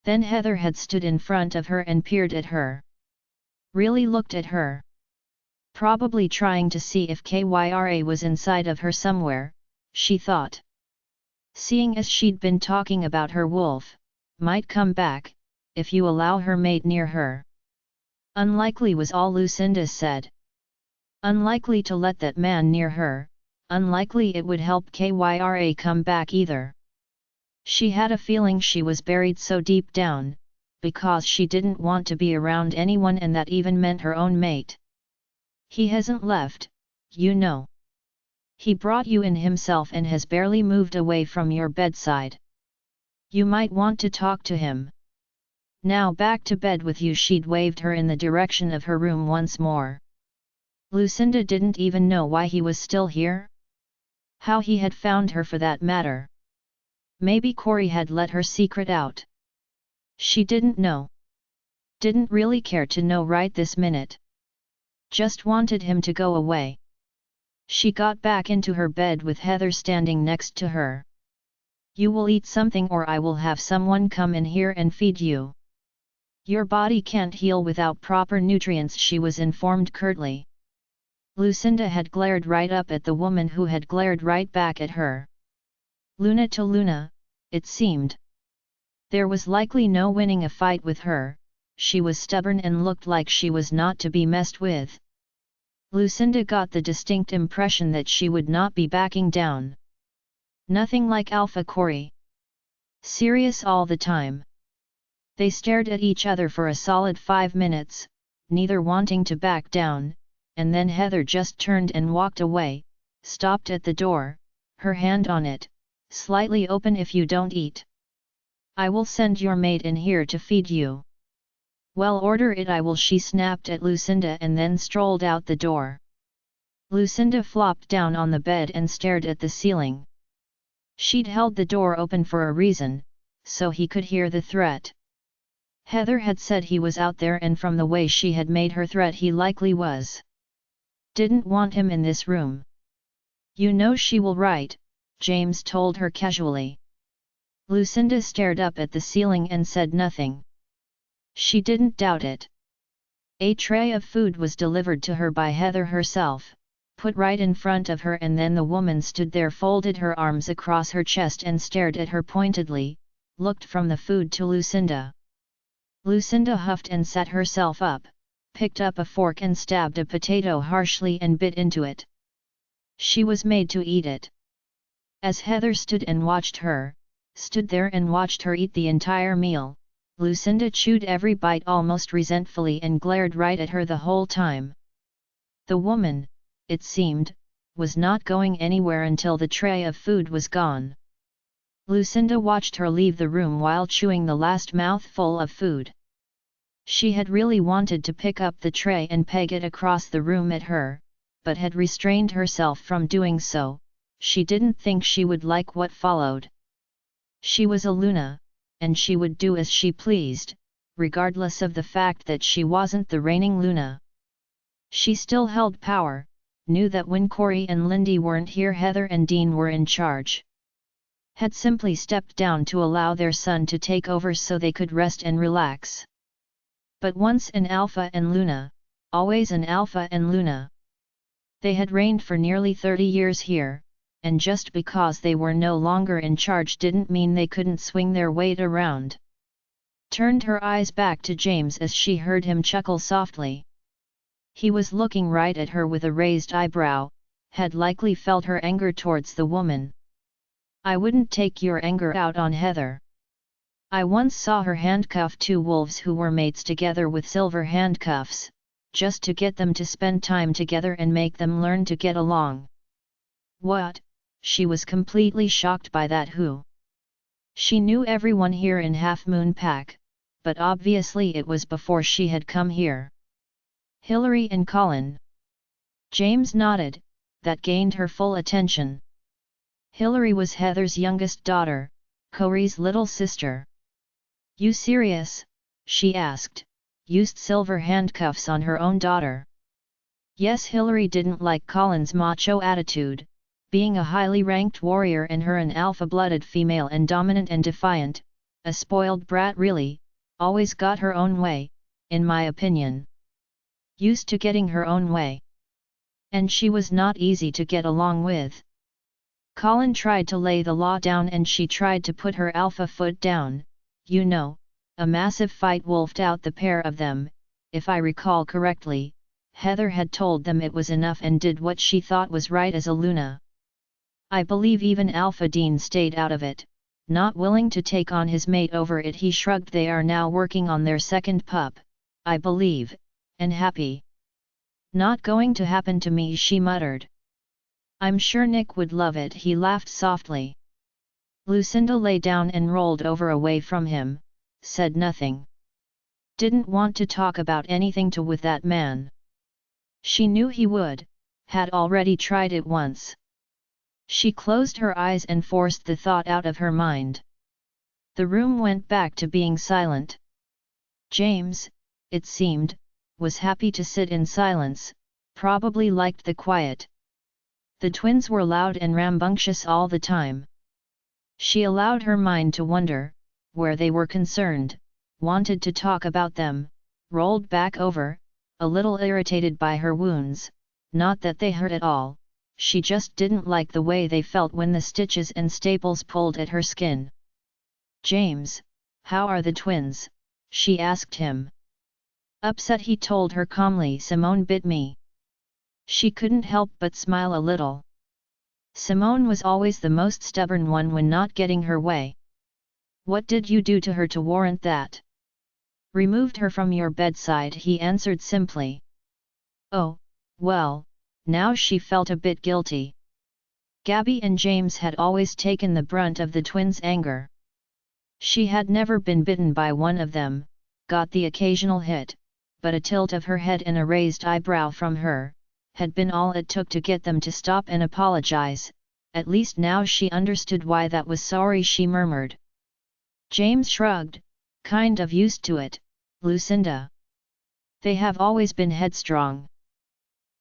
Then Heather had stood in front of her and peered at her. Really looked at her. Probably trying to see if Kyra was inside of her somewhere, she thought. Seeing as she'd been talking about her wolf, might come back, if you allow her mate near her. Unlikely was all Lucinda said. Unlikely to let that man near her, unlikely it would help Kyra come back either. She had a feeling she was buried so deep down, because she didn't want to be around anyone, and that even meant her own mate. He hasn't left, you know. He brought you in himself and has barely moved away from your bedside. You might want to talk to him. Now back to bed with you. She'd waved her in the direction of her room once more. Lucinda didn't even know why he was still here. How he had found her, for that matter. Maybe Corey had let her secret out. She didn't know. Didn't really care to know right this minute. Just wanted him to go away. She got back into her bed with Heather standing next to her. You will eat something or I will have someone come in here and feed you. Your body can't heal without proper nutrients, she was informed curtly. Lucinda had glared right up at the woman who had glared right back at her. Luna to Luna, it seemed. There was likely no winning a fight with her. She was stubborn and looked like she was not to be messed with. Lucinda got the distinct impression that she would not be backing down. Nothing like Alpha Corey. Serious all the time. They stared at each other for a solid 5 minutes, neither wanting to back down, and then Heather just turned and walked away, stopped at the door, her hand on it, slightly open. If you don't eat, I will send your maid in here to feed you. Well, order it I will, she snapped at Lucinda and then strolled out the door. Lucinda flopped down on the bed and stared at the ceiling. She'd held the door open for a reason, so he could hear the threat. Heather had said he was out there, and from the way she had made her threat he likely was. Didn't want him in this room. You know she will, right? James told her casually. Lucinda stared up at the ceiling and said nothing. She didn't doubt it. A tray of food was delivered to her by Heather herself, put right in front of her, and then the woman stood there, folded her arms across her chest and stared at her pointedly, looked from the food to Lucinda. Lucinda huffed and sat herself up, picked up a fork and stabbed a potato harshly and bit into it. She was made to eat it. As Heather stood there and watched her eat the entire meal, Lucinda chewed every bite almost resentfully and glared right at her the whole time. The woman, it seemed, was not going anywhere until the tray of food was gone. Lucinda watched her leave the room while chewing the last mouthful of food. She had really wanted to pick up the tray and peg it across the room at her, but had restrained herself from doing so. She didn't think she would like what followed. She was a Luna, and she would do as she pleased, regardless of the fact that she wasn't the reigning Luna. She still held power, knew that when Corey and Lindy weren't here Heather and Dean were in charge. Had simply stepped down to allow their son to take over so they could rest and relax. But once an Alpha and Luna, always an Alpha and Luna. They had reigned for nearly 30 years here, and just because they were no longer in charge didn't mean they couldn't swing their weight around. Turned her eyes back to James as she heard him chuckle softly. He was looking right at her with a raised eyebrow, had likely felt her anger towards the woman. I wouldn't take your anger out on Heather. I once saw her handcuff 2 wolves who were mates together with silver handcuffs, just to get them to spend time together and make them learn to get along. What? She was completely shocked by that. Who? She knew everyone here in Half Moon Pack, but obviously it was before she had come here. Hillary and Colin. James nodded, that gained her full attention. Hillary was Heather's youngest daughter, Corey's little sister. You serious? She asked, used silver handcuffs on her own daughter. Yes, Hillary didn't like Colin's macho attitude, being a highly ranked warrior and her an alpha-blooded female and dominant and defiant, a spoiled brat really, always got her own way, in my opinion. Used to getting her own way. And she was not easy to get along with. Colin tried to lay the law down and she tried to put her alpha foot down. You know, a massive fight wolfed out the pair of them. If I recall correctly, Heather had told them it was enough and did what she thought was right as a Luna. I believe even Alpha Dean stayed out of it, not willing to take on his mate over it. He shrugged. They are now working on their second pup, I believe, and happy. Not going to happen to me, she muttered. I'm sure Nick would love it, he laughed softly. Lucinda lay down and rolled over away from him, said nothing. Didn't want to talk about anything with that man. She knew he would, had already tried it once. She closed her eyes and forced the thought out of her mind. The room went back to being silent. James, it seemed, was happy to sit in silence, probably liked the quiet. The twins were loud and rambunctious all the time. She allowed her mind to wander, where they were concerned, wanted to talk about them, rolled back over, a little irritated by her wounds, not that they hurt at all, she just didn't like the way they felt when the stitches and staples pulled at her skin. James, how are the twins? She asked him. Upset, he told her calmly. Simone bit me. She couldn't help but smile a little. Simone was always the most stubborn one when not getting her way. What did you do to her to warrant that? Removed her from your bedside, he answered simply. Oh, well, now she felt a bit guilty. Gabby and James had always taken the brunt of the twins' anger. She had never been bitten by one of them, got the occasional hit, but a tilt of her head and a raised eyebrow from her, had been all it took to get them to stop and apologize. At least now she understood why that was. Sorry, she murmured. James shrugged, kind of used to it, Lucinda. They have always been headstrong.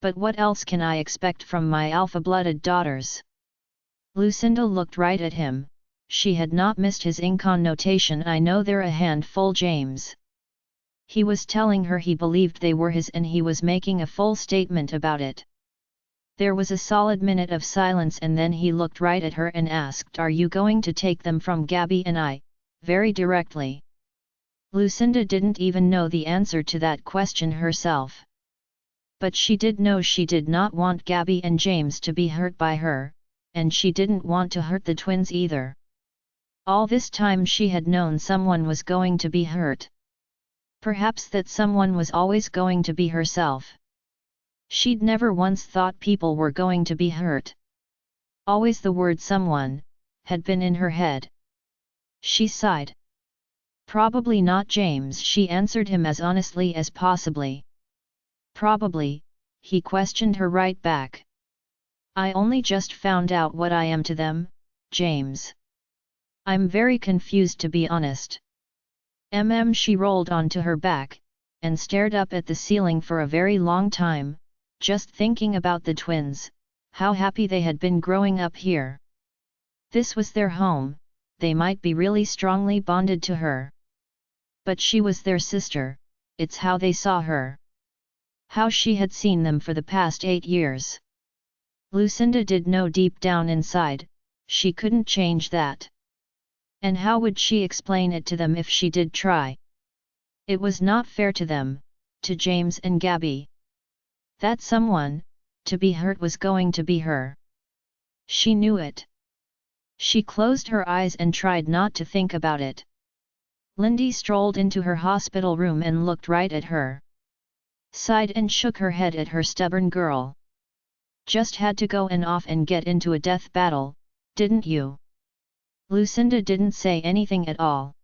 But what else can I expect from my alpha-blooded daughters? Lucinda looked right at him. She had not missed his inconnotation. I know they're a handful, James. He was telling her he believed they were his, and he was making a full statement about it. There was a solid minute of silence, and then he looked right at her and asked, Are you going to take them from Gabby and I? Very directly. Lucinda didn't even know the answer to that question herself. But she did know she did not want Gabby and James to be hurt by her, and she didn't want to hurt the twins either. All this time she had known someone was going to be hurt. Perhaps that someone was always going to be herself. She'd never once thought people were going to be hurt. Always the word someone had been in her head. She sighed. Probably not James, she answered him as honestly as possibly. Probably, he questioned her right back. I only just found out what I am to them, James. I'm very confused, to be honest. She rolled onto her back, and stared up at the ceiling for a very long time, just thinking about the twins, how happy they had been growing up here. This was their home, they might be really strongly bonded to her. But she was their sister, it's how they saw her. How she had seen them for the past 8 years. Lucinda did know deep down inside, she couldn't change that. And how would she explain it to them if she did try? It was not fair to them, to James and Gabby. That someone, to be hurt, was going to be her. She knew it. She closed her eyes and tried not to think about it. Lindy strolled into her hospital room and looked right at her. Sighed and shook her head at her stubborn girl. Just had to go and off and get into a death battle, didn't you? Lucinda didn't say anything at all.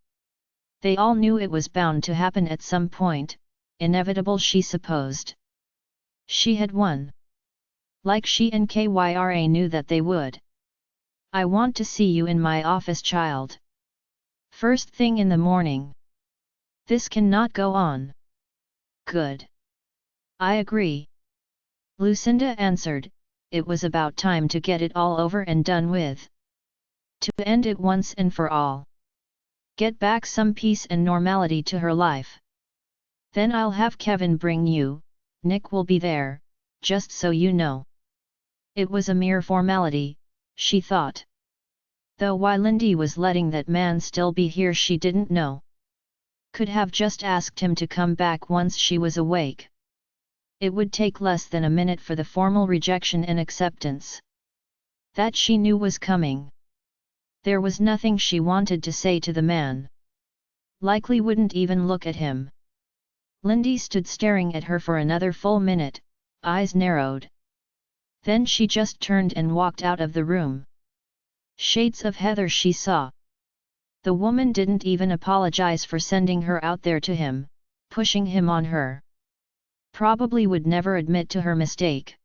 They all knew it was bound to happen at some point, inevitable, she supposed. She had won. Like she and Kyra knew that they would. I want to see you in my office, child. First thing in the morning. This cannot go on. Good. I agree. Lucinda answered, it was about time to get it all over and done with. To end it once and for all. Get back some peace and normality to her life. Then I'll have Kevin bring you, Nick will be there, just so you know. It was a mere formality, she thought. Though why Lindy was letting that man still be here she didn't know. Could have just asked him to come back once she was awake. It would take less than a minute for the formal rejection and acceptance. That she knew was coming. There was nothing she wanted to say to the man. Likely wouldn't even look at him. Lindy stood staring at her for another full minute, eyes narrowed. Then she just turned and walked out of the room. Shades of heather she saw. The woman didn't even apologize for sending her out there to him, pushing him on her. Probably would never admit to her mistake.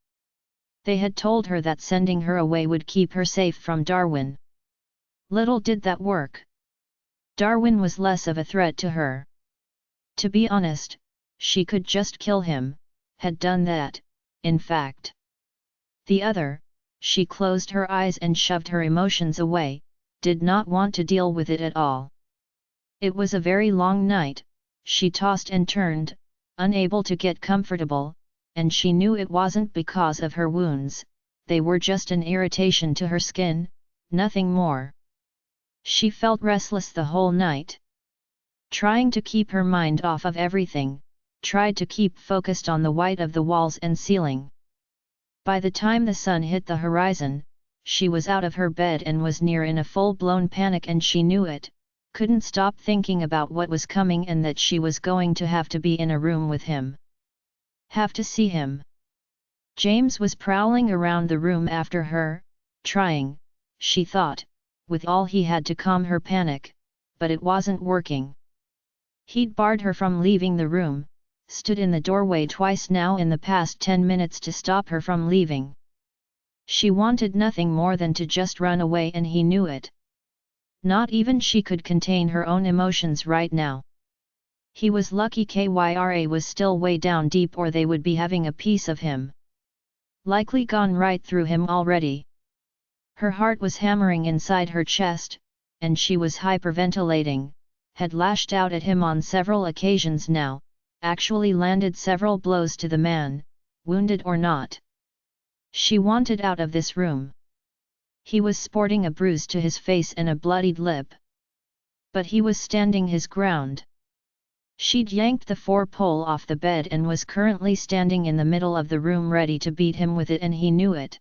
They had told her that sending her away would keep her safe from Darwin. Little did that work. Darwin was less of a threat to her. To be honest, she could just kill him, had done that, in fact. The other, she closed her eyes and shoved her emotions away, did not want to deal with it at all. It was a very long night, she tossed and turned, unable to get comfortable, and she knew it wasn't because of her wounds, they were just an irritation to her skin, nothing more. She felt restless the whole night. Trying to keep her mind off of everything, tried to keep focused on the white of the walls and ceiling. By the time the sun hit the horizon, she was out of her bed and was near in a full-blown panic, and she knew it, couldn't stop thinking about what was coming and that she was going to have to be in a room with him. Have to see him. James was prowling around the room after her, trying, she thought, with all he had to calm her panic, but it wasn't working. He'd barred her from leaving the room, stood in the doorway twice now in the past 10 minutes to stop her from leaving. She wanted nothing more than to just run away, and he knew it. Not even she could contain her own emotions right now. He was lucky Kyra was still way down deep, or they would be having a piece of him. Likely gone right through him already. Her heart was hammering inside her chest, and she was hyperventilating, had lashed out at him on several occasions now, actually landed several blows to the man, wounded or not. She wanted out of this room. He was sporting a bruise to his face and a bloodied lip. But he was standing his ground. She'd yanked the 4-pole off the bed and was currently standing in the middle of the room ready to beat him with it, and he knew it.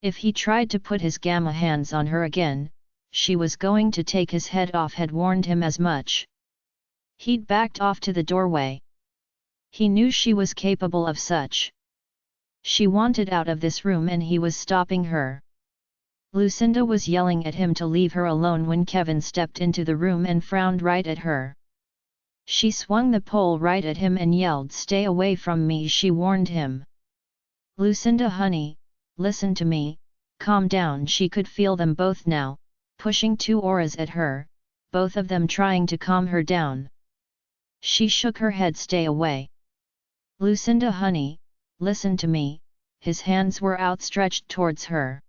If he tried to put his gamma hands on her again, she was going to take his head off, had warned him as much. He'd backed off to the doorway. He knew she was capable of such. She wanted out of this room, and he was stopping her. Lucinda was yelling at him to leave her alone when Kevin stepped into the room and frowned right at her. She swung the pole right at him and yelled, "Stay away from me," she warned him. "Lucinda honey, listen to me, calm down." She could feel them both now, pushing 2 auras at her, both of them trying to calm her down. She shook her head. "Stay away. Lucinda honey, listen to me." His hands were outstretched towards her.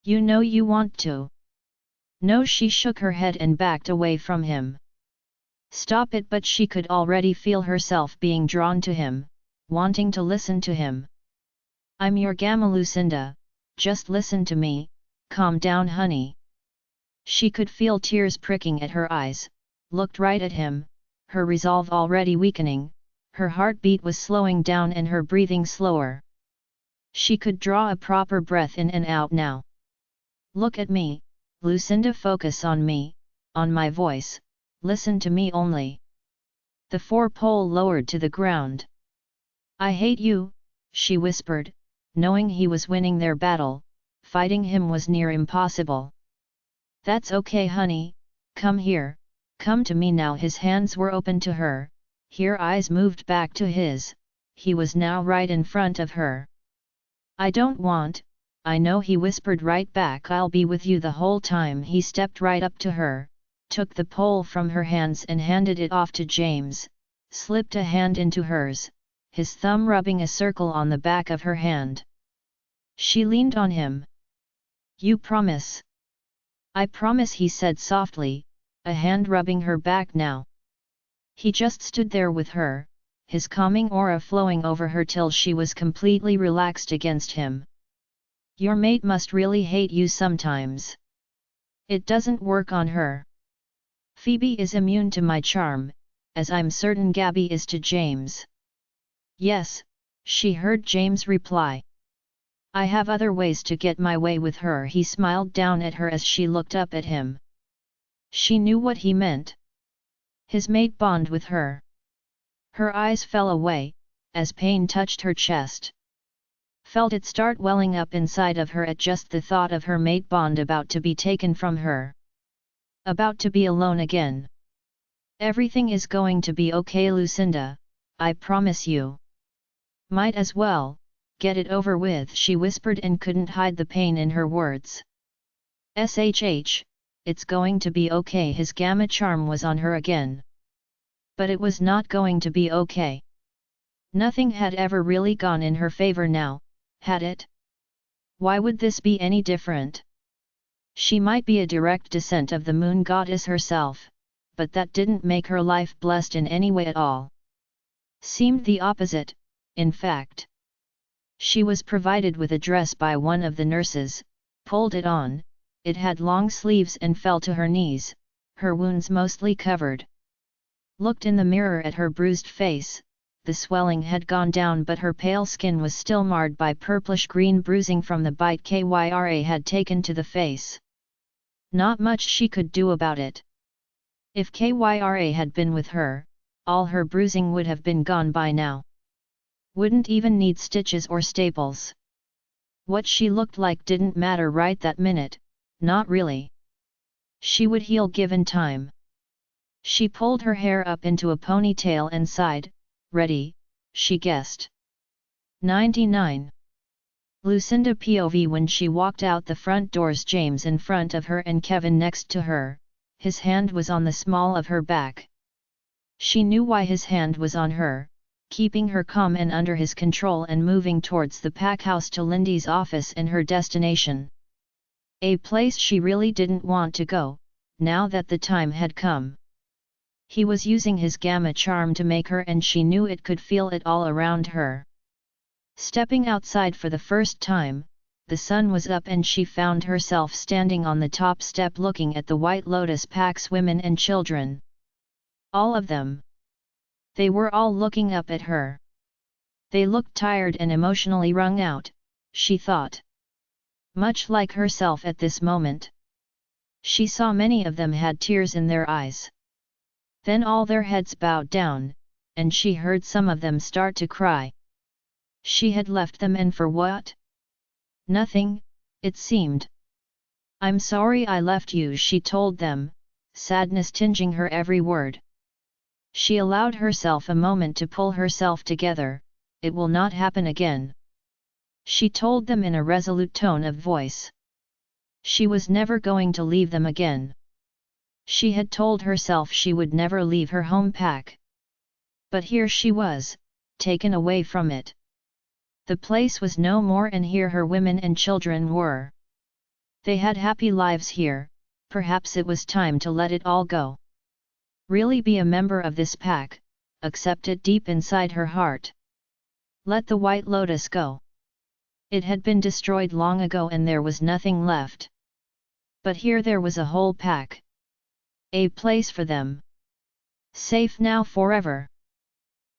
"You know you want to." "No," she shook her head and backed away from him. "Stop it." But she could already feel herself being drawn to him, wanting to listen to him. "I'm your gamma Lucinda, just listen to me, calm down honey." She could feel tears pricking at her eyes, looked right at him, her resolve already weakening, her heartbeat was slowing down and her breathing slower. She could draw a proper breath in and out now. "Look at me, Lucinda, focus on me, on my voice, listen to me only." The 4-pole lowered to the ground. "I hate you," she whispered, knowing he was winning their battle, fighting him was near impossible. "That's okay honey, come here, come to me now." His hands were open to her, her eyes moved back to his, he was now right in front of her. "I don't want, I know," he whispered right back. "I'll be with you the whole time." He stepped right up to her, took the pole from her hands and handed it off to James, slipped a hand into hers, his thumb rubbing a circle on the back of her hand. She leaned on him. "You promise?" "I promise," he said softly, a hand rubbing her back now. He just stood there with her, his calming aura flowing over her till she was completely relaxed against him. "Your mate must really hate you sometimes. It doesn't work on her. Phoebe is immune to my charm, as I'm certain Gabby is to James." "Yes," she heard James reply. I have other ways to get my way with her. He smiled down at her as she looked up at him. She knew what he meant. His mate bond with her. Her eyes fell away, as pain touched her chest. Felt it start welling up inside of her at just the thought of her mate bond about to be taken from her. About to be alone again. Everything is going to be okay, Lucinda, I promise you. Might as well, get it over with, she whispered and couldn't hide the pain in her words. SHH, it's going to be okay. His gamma charm was on her again. But it was not going to be okay. Nothing had ever really gone in her favor now, had it? Why would this be any different? She might be a direct descent of the moon goddess herself, but that didn't make her life blessed in any way at all. Seemed the opposite, in fact. She was provided with a dress by one of the nurses, pulled it on, it had long sleeves and fell to her knees, her wounds mostly covered. Looked in the mirror at her bruised face. The swelling had gone down, but her pale skin was still marred by purplish-green bruising from the bite Kyra had taken to the face. Not much she could do about it. If Kyra had been with her, all her bruising would have been gone by now. Wouldn't even need stitches or staples. What she looked like didn't matter right that minute, not really. She would heal given time. She pulled her hair up into a ponytail and sighed. Ready, she guessed. 99. Lucinda POV. When she walked out the front doors, James in front of her and Kevin next to her, his hand was on the small of her back. She knew why his hand was on her, keeping her calm and under his control and moving towards the pack house to Lindy's office and her destination. A place she really didn't want to go, now that the time had come. He was using his gamma charm to make her, and she knew it could feel it all around her. Stepping outside for the first time, the sun was up and she found herself standing on the top step looking at the White Lotus Pack's women and children. All of them. They were all looking up at her. They looked tired and emotionally wrung out, she thought. Much like herself at this moment. She saw many of them had tears in their eyes. Then all their heads bowed down, and she heard some of them start to cry. She had left them, and for what? Nothing, it seemed. I'm sorry I left you, she told them, sadness tinging her every word. She allowed herself a moment to pull herself together. It will not happen again. She told them in a resolute tone of voice. She was never going to leave them again. She had told herself she would never leave her home pack. But here she was, taken away from it. The place was no more, and here her women and children were. They had happy lives here, perhaps it was time to let it all go. Really be a member of this pack, accept it deep inside her heart. Let the White Lotus go. It had been destroyed long ago and there was nothing left. But here there was a whole pack. A place for them. Safe now forever.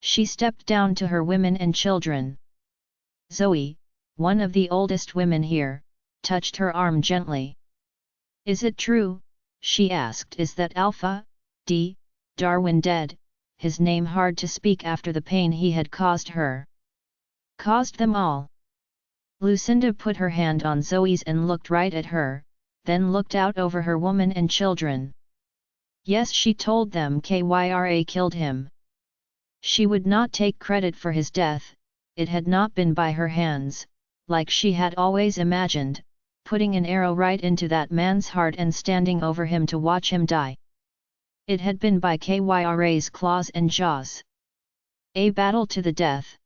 She stepped down to her women and children. Zoe, one of the oldest women here, touched her arm gently. Is it true? She asked. Is that Alpha, D, Darwin dead? His name hard to speak after the pain he had caused her. Caused them all. Lucinda put her hand on Zoe's and looked right at her, then looked out over her woman and children. Yes, she told them, Kyra killed him. She would not take credit for his death, it had not been by her hands, like she had always imagined, putting an arrow right into that man's heart and standing over him to watch him die. It had been by Kyra's claws and jaws. A battle to the death.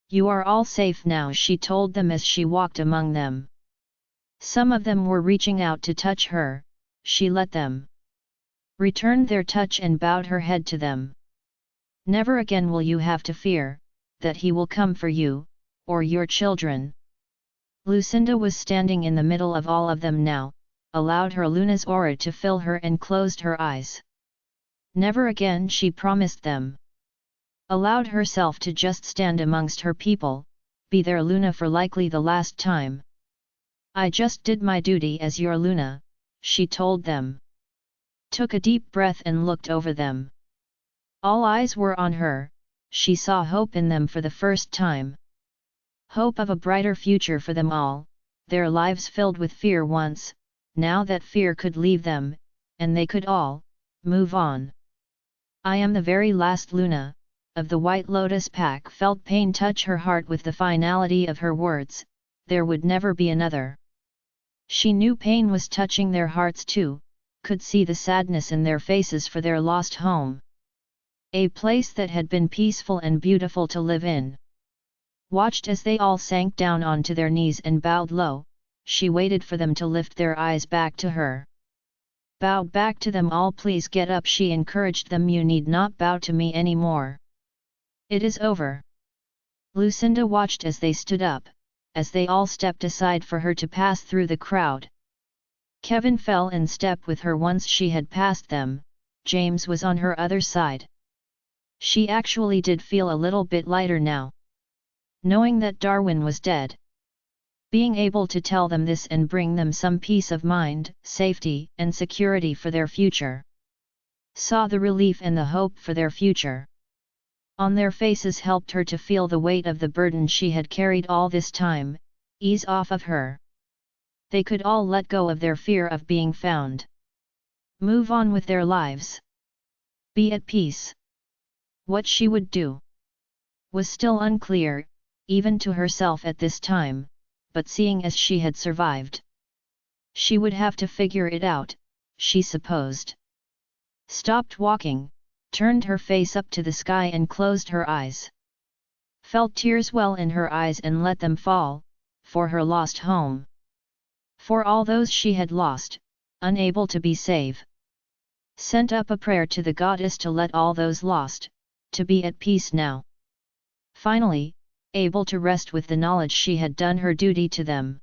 You are all safe now, she told them as she walked among them. Some of them were reaching out to touch her, she let them. Returned their touch and bowed her head to them. Never again will you have to fear, that he will come for you, or your children. Lucinda was standing in the middle of all of them now, allowed her Luna's aura to fill her and closed her eyes. Never again, she promised them. Allowed herself to just stand amongst her people, be their Luna for likely the last time. I just did my duty as your Luna, she told them. Took a deep breath and looked over them. All eyes were on her, she saw hope in them for the first time. Hope of a brighter future for them all, their lives filled with fear once, now that fear could leave them, and they could all move on. I am the very last Luna, of the White Lotus pack. Felt pain touch her heart with the finality of her words, there would never be another. She knew pain was touching their hearts too, could see the sadness in their faces for their lost home. A place that had been peaceful and beautiful to live in. Watched as they all sank down onto their knees and bowed low, she waited for them to lift their eyes back to her. Bow back to them all, please get up, she encouraged them, you need not bow to me anymore. It is over. Lucinda watched as they stood up, as they all stepped aside for her to pass through the crowd. Kevin fell in step with her once she had passed them, James was on her other side. She actually did feel a little bit lighter now. Knowing that Darwin was dead. Being able to tell them this and bring them some peace of mind, safety and security for their future. Saw the relief and the hope for their future. On their faces helped her to feel the weight of the burden she had carried all this time, ease off of her. They could all let go of their fear of being found. Move on with their lives. Be at peace. What she would do was still unclear, even to herself at this time, but seeing as she had survived, she would have to figure it out, she supposed. Stopped walking, turned her face up to the sky and closed her eyes. Felt tears well in her eyes and let them fall, for her lost home. For all those she had lost, unable to be saved. Sent up a prayer to the goddess to let all those lost, to be at peace now. Finally, able to rest with the knowledge she had done her duty to them.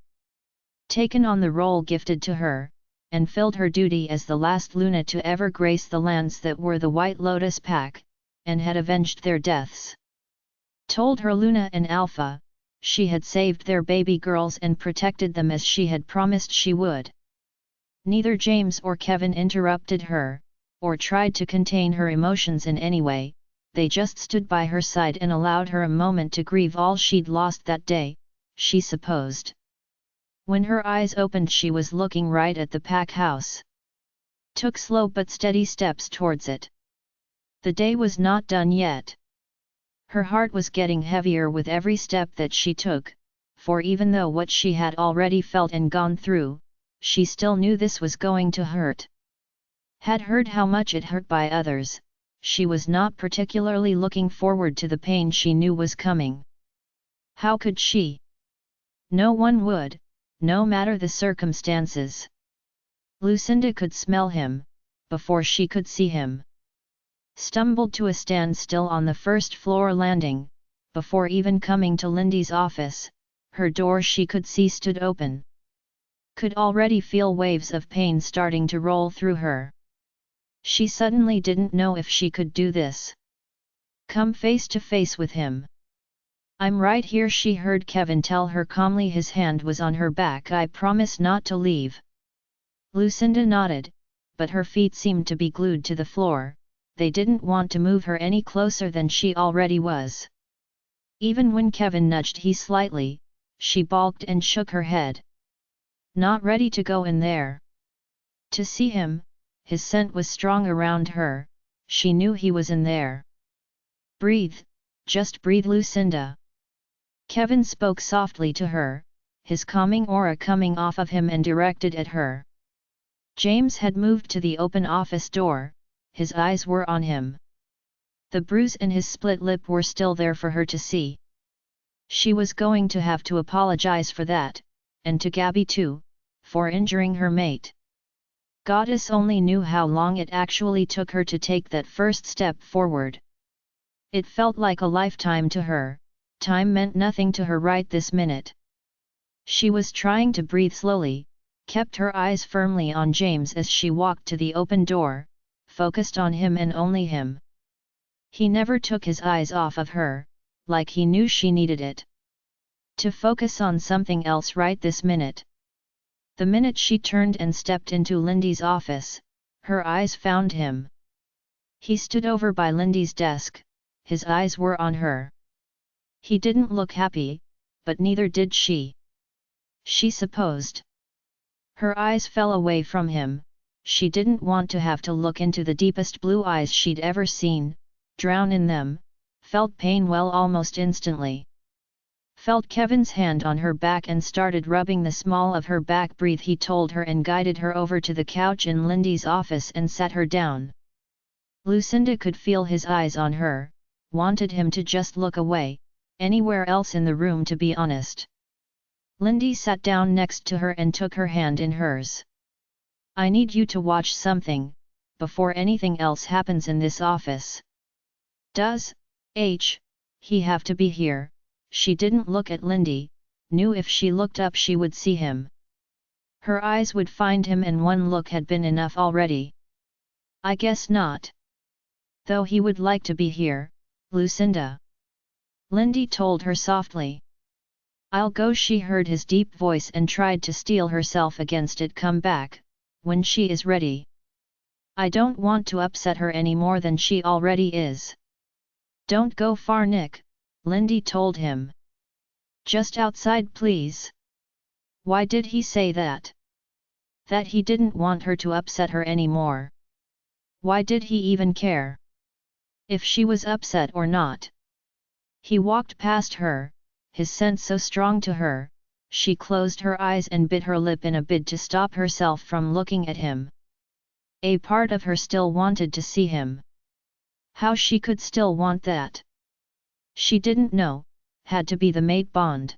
Taken on the role gifted to her, and filled her duty as the last Luna to ever grace the lands that were the White Lotus pack, and had avenged their deaths. Told her Luna and Alpha, she had saved their baby girls and protected them as she had promised she would. Neither James or Kevin interrupted her, or tried to contain her emotions in any way. They just stood by her side and allowed her a moment to grieve all she'd lost that day, she supposed. When her eyes opened she was looking right at the pack house. Took slow but steady steps towards it. The day was not done yet. Her heart was getting heavier with every step that she took, for even though what she had already felt and gone through, she still knew this was going to hurt. Had heard how much it hurt by others. She was not particularly looking forward to the pain she knew was coming. How could she? No one would, no matter the circumstances. Lucinda could smell him, before she could see him. Stumbled to a standstill on the first floor landing, before even coming to Lindy's office, her door she could see stood open. Could already feel waves of pain starting to roll through her. She suddenly didn't know if she could do this. Come face to face with him. I'm right here, she heard Kevin tell her calmly, his hand was on her back. I promise not to leave. Lucinda nodded, but her feet seemed to be glued to the floor, they didn't want to move her any closer than she already was. Even when Kevin nudged her slightly, she balked and shook her head. Not ready to go in there. To see him. His scent was strong around her, she knew he was in there. Breathe, just breathe, Lucinda. Kevin spoke softly to her, his calming aura coming off of him and directed at her. James had moved to the open office door, his eyes were on him. The bruise and his split lip were still there for her to see. She was going to have to apologize for that, and to Gabby too, for injuring her mate. Goddess only knew how long it actually took her to take that first step forward. It felt like a lifetime to her, time meant nothing to her right this minute. She was trying to breathe slowly, kept her eyes firmly on James as she walked to the open door, focused on him and only him. He never took his eyes off of her, like he knew she needed it. To focus on something else right this minute. The minute she turned and stepped into Lindy's office, her eyes found him. He stood over by Lindy's desk, his eyes were on her. He didn't look happy, but neither did she. She supposed. Her eyes fell away from him, she didn't want to have to look into the deepest blue eyes she'd ever seen, drown in them, felt pain well almost instantly. Felt Kevin's hand on her back and started rubbing the small of her back. Breathe, he told her, and guided her over to the couch in Lindy's office and sat her down. Lucinda could feel his eyes on her, wanted him to just look away, anywhere else in the room to be honest. Lindy sat down next to her and took her hand in hers. I need you to watch something, before anything else happens in this office. Does he have to be here? She didn't look at Lindy, knew if she looked up she would see him. Her eyes would find him, and one look had been enough already. I guess not. Though he would like to be here, Lucinda. Lindy told her softly. I'll go. She heard his deep voice and tried to steel herself against it. Come back, when she is ready. I don't want to upset her any more than she already is. Don't go far, Nick, Lindy told him. Just outside, please. Why did he say that? That he didn't want her to upset her anymore. Why did he even care? If she was upset or not. He walked past her, his scent so strong to her, she closed her eyes and bit her lip in a bid to stop herself from looking at him. A part of her still wanted to see him. How she could still want that? She didn't know, had to be the mate bond.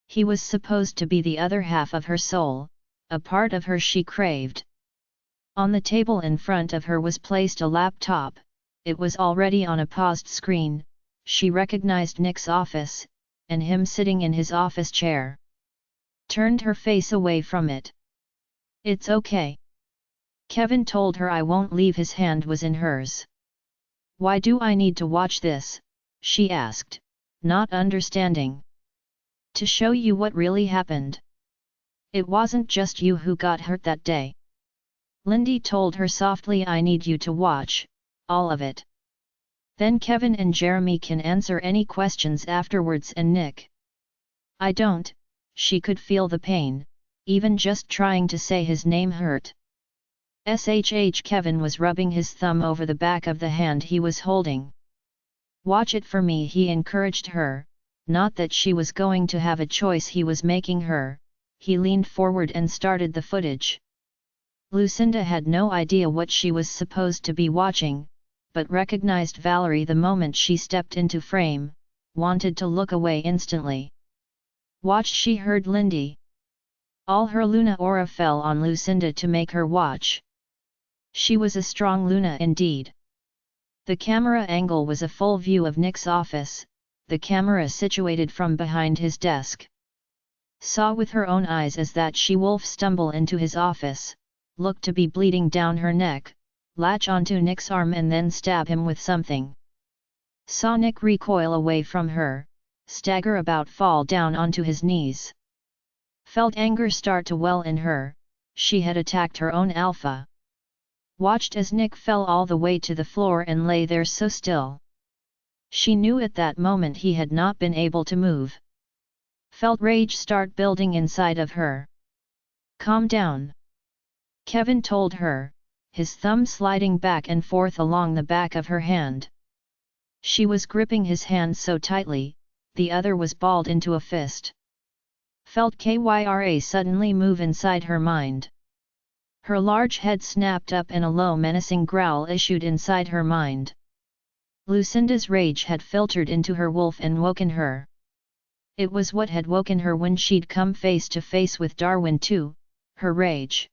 He was supposed to be the other half of her soul, a part of her she craved. On the table in front of her was placed a laptop, it was already on a paused screen. She recognized Nick's office, and him sitting in his office chair. Turned her face away from it. It's okay. Kevin told her. I won't leave. His hand was in hers. Why do I need to watch this? She asked, not understanding. To show you what really happened. It wasn't just you who got hurt that day. Lindy told her softly. I need you to watch, all of it. Then Kevin and Jeremy can answer any questions afterwards, and Nick. I don't. She could feel the pain, even just trying to say his name hurt. Kevin was rubbing his thumb over the back of the hand he was holding. Watch it for me, he encouraged her, not that she was going to have a choice, he was making her. He leaned forward and started the footage. Lucinda had no idea what she was supposed to be watching, but recognized Valerie the moment she stepped into frame, wanted to look away instantly. Watch, she heard Lindy. All her Luna aura fell on Lucinda to make her watch. She was a strong Luna indeed. The camera angle was a full view of Nick's office, the camera situated from behind his desk. Saw with her own eyes as that she-wolf stumble into his office, looked to be bleeding down her neck, latch onto Nick's arm and then stab him with something. Saw Nick recoil away from her, stagger about, fall down onto his knees. Felt anger start to well in her, she had attacked her own alpha. Watched as Nick fell all the way to the floor and lay there so still. She knew at that moment he had not been able to move. Felt rage start building inside of her. Calm down, Kevin told her, his thumb sliding back and forth along the back of her hand. She was gripping his hand so tightly, the other was balled into a fist. Felt Kyra suddenly move inside her mind. Her large head snapped up and a low menacing growl issued inside her mind. Lucinda's rage had filtered into her wolf and woken her. It was what had woken her when she'd come face to face with Darwin too, her rage.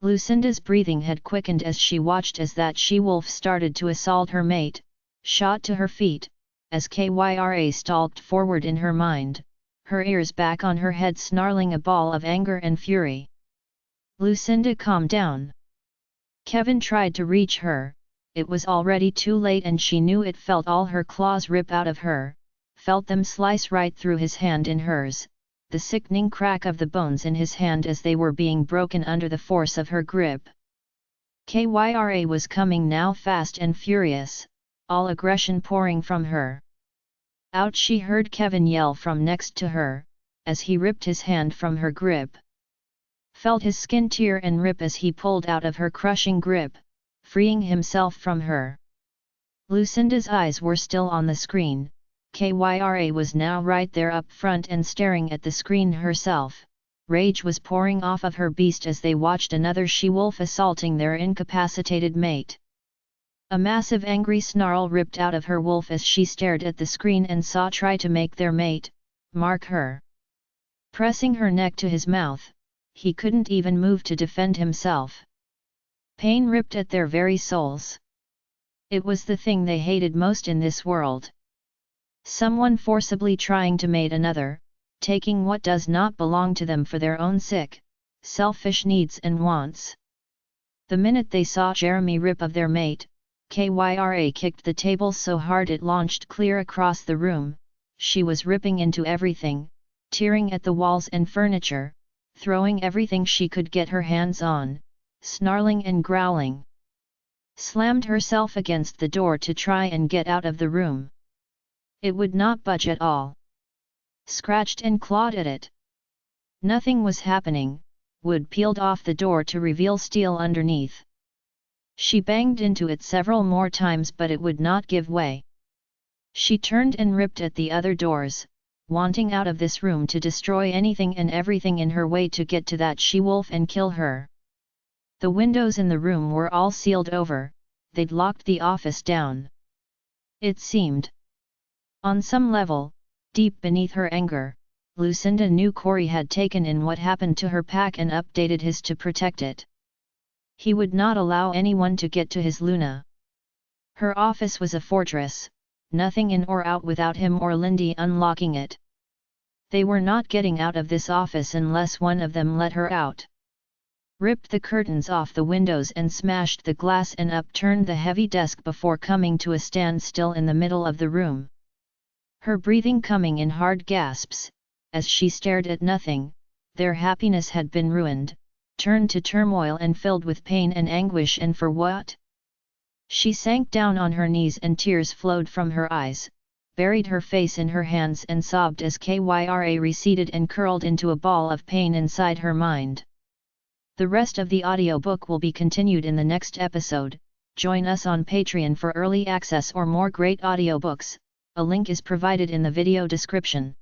Lucinda's breathing had quickened as she watched as that she-wolf started to assault her mate, shot to her feet, as Kyra stalked forward in her mind, her ears back on her head snarling a ball of anger and fury. Lucinda, calm down. Kevin tried to reach her, it was already too late and she knew it. Felt all her claws rip out of her, felt them slice right through his hand in hers, the sickening crack of the bones in his hand as they were being broken under the force of her grip. Kyra was coming now fast and furious, all aggression pouring from her. Out she heard Kevin yell from next to her, as he ripped his hand from her grip. Felt his skin tear and rip as he pulled out of her crushing grip, freeing himself from her. Lucinda's eyes were still on the screen. Kyra was now right there up front and staring at the screen herself. Rage was pouring off of her beast as they watched another she-wolf assaulting their incapacitated mate. A massive angry snarl ripped out of her wolf as she stared at the screen and saw try to make their mate mark her. Pressing her neck to his mouth, he couldn't even move to defend himself. Pain ripped at their very souls. It was the thing they hated most in this world. Someone forcibly trying to mate another, taking what does not belong to them for their own sick, selfish needs and wants. The minute they saw Jeremy rip of their mate, Kyra kicked the table so hard it launched clear across the room. She was ripping into everything, tearing at the walls and furniture, throwing everything she could get her hands on, snarling and growling. Slammed herself against the door to try and get out of the room. It would not budge at all. Scratched and clawed at it. Nothing was happening. Wood peeled off the door to reveal steel underneath. She banged into it several more times but it would not give way. She turned and ripped at the other doors, wanting out of this room to destroy anything and everything in her way to get to that she-wolf and kill her. The windows in the room were all sealed over, they'd locked the office down. It seemed. On some level, deep beneath her anger, Lucinda knew Corey had taken in what happened to her pack and updated his to protect it. He would not allow anyone to get to his Luna. Her office was a fortress, nothing in or out without him or Lindy unlocking it. They were not getting out of this office unless one of them let her out. Ripped the curtains off the windows and smashed the glass and upturned the heavy desk before coming to a standstill in the middle of the room. Her breathing coming in hard gasps, as she stared at nothing. Their happiness had been ruined, turned to turmoil and filled with pain and anguish, and for what? She sank down on her knees and tears flowed from her eyes, buried her face in her hands and sobbed as Kyra receded and curled into a ball of pain inside her mind. The rest of the audiobook will be continued in the next episode. Join us on Patreon for early access or more great audiobooks. A link is provided in the video description.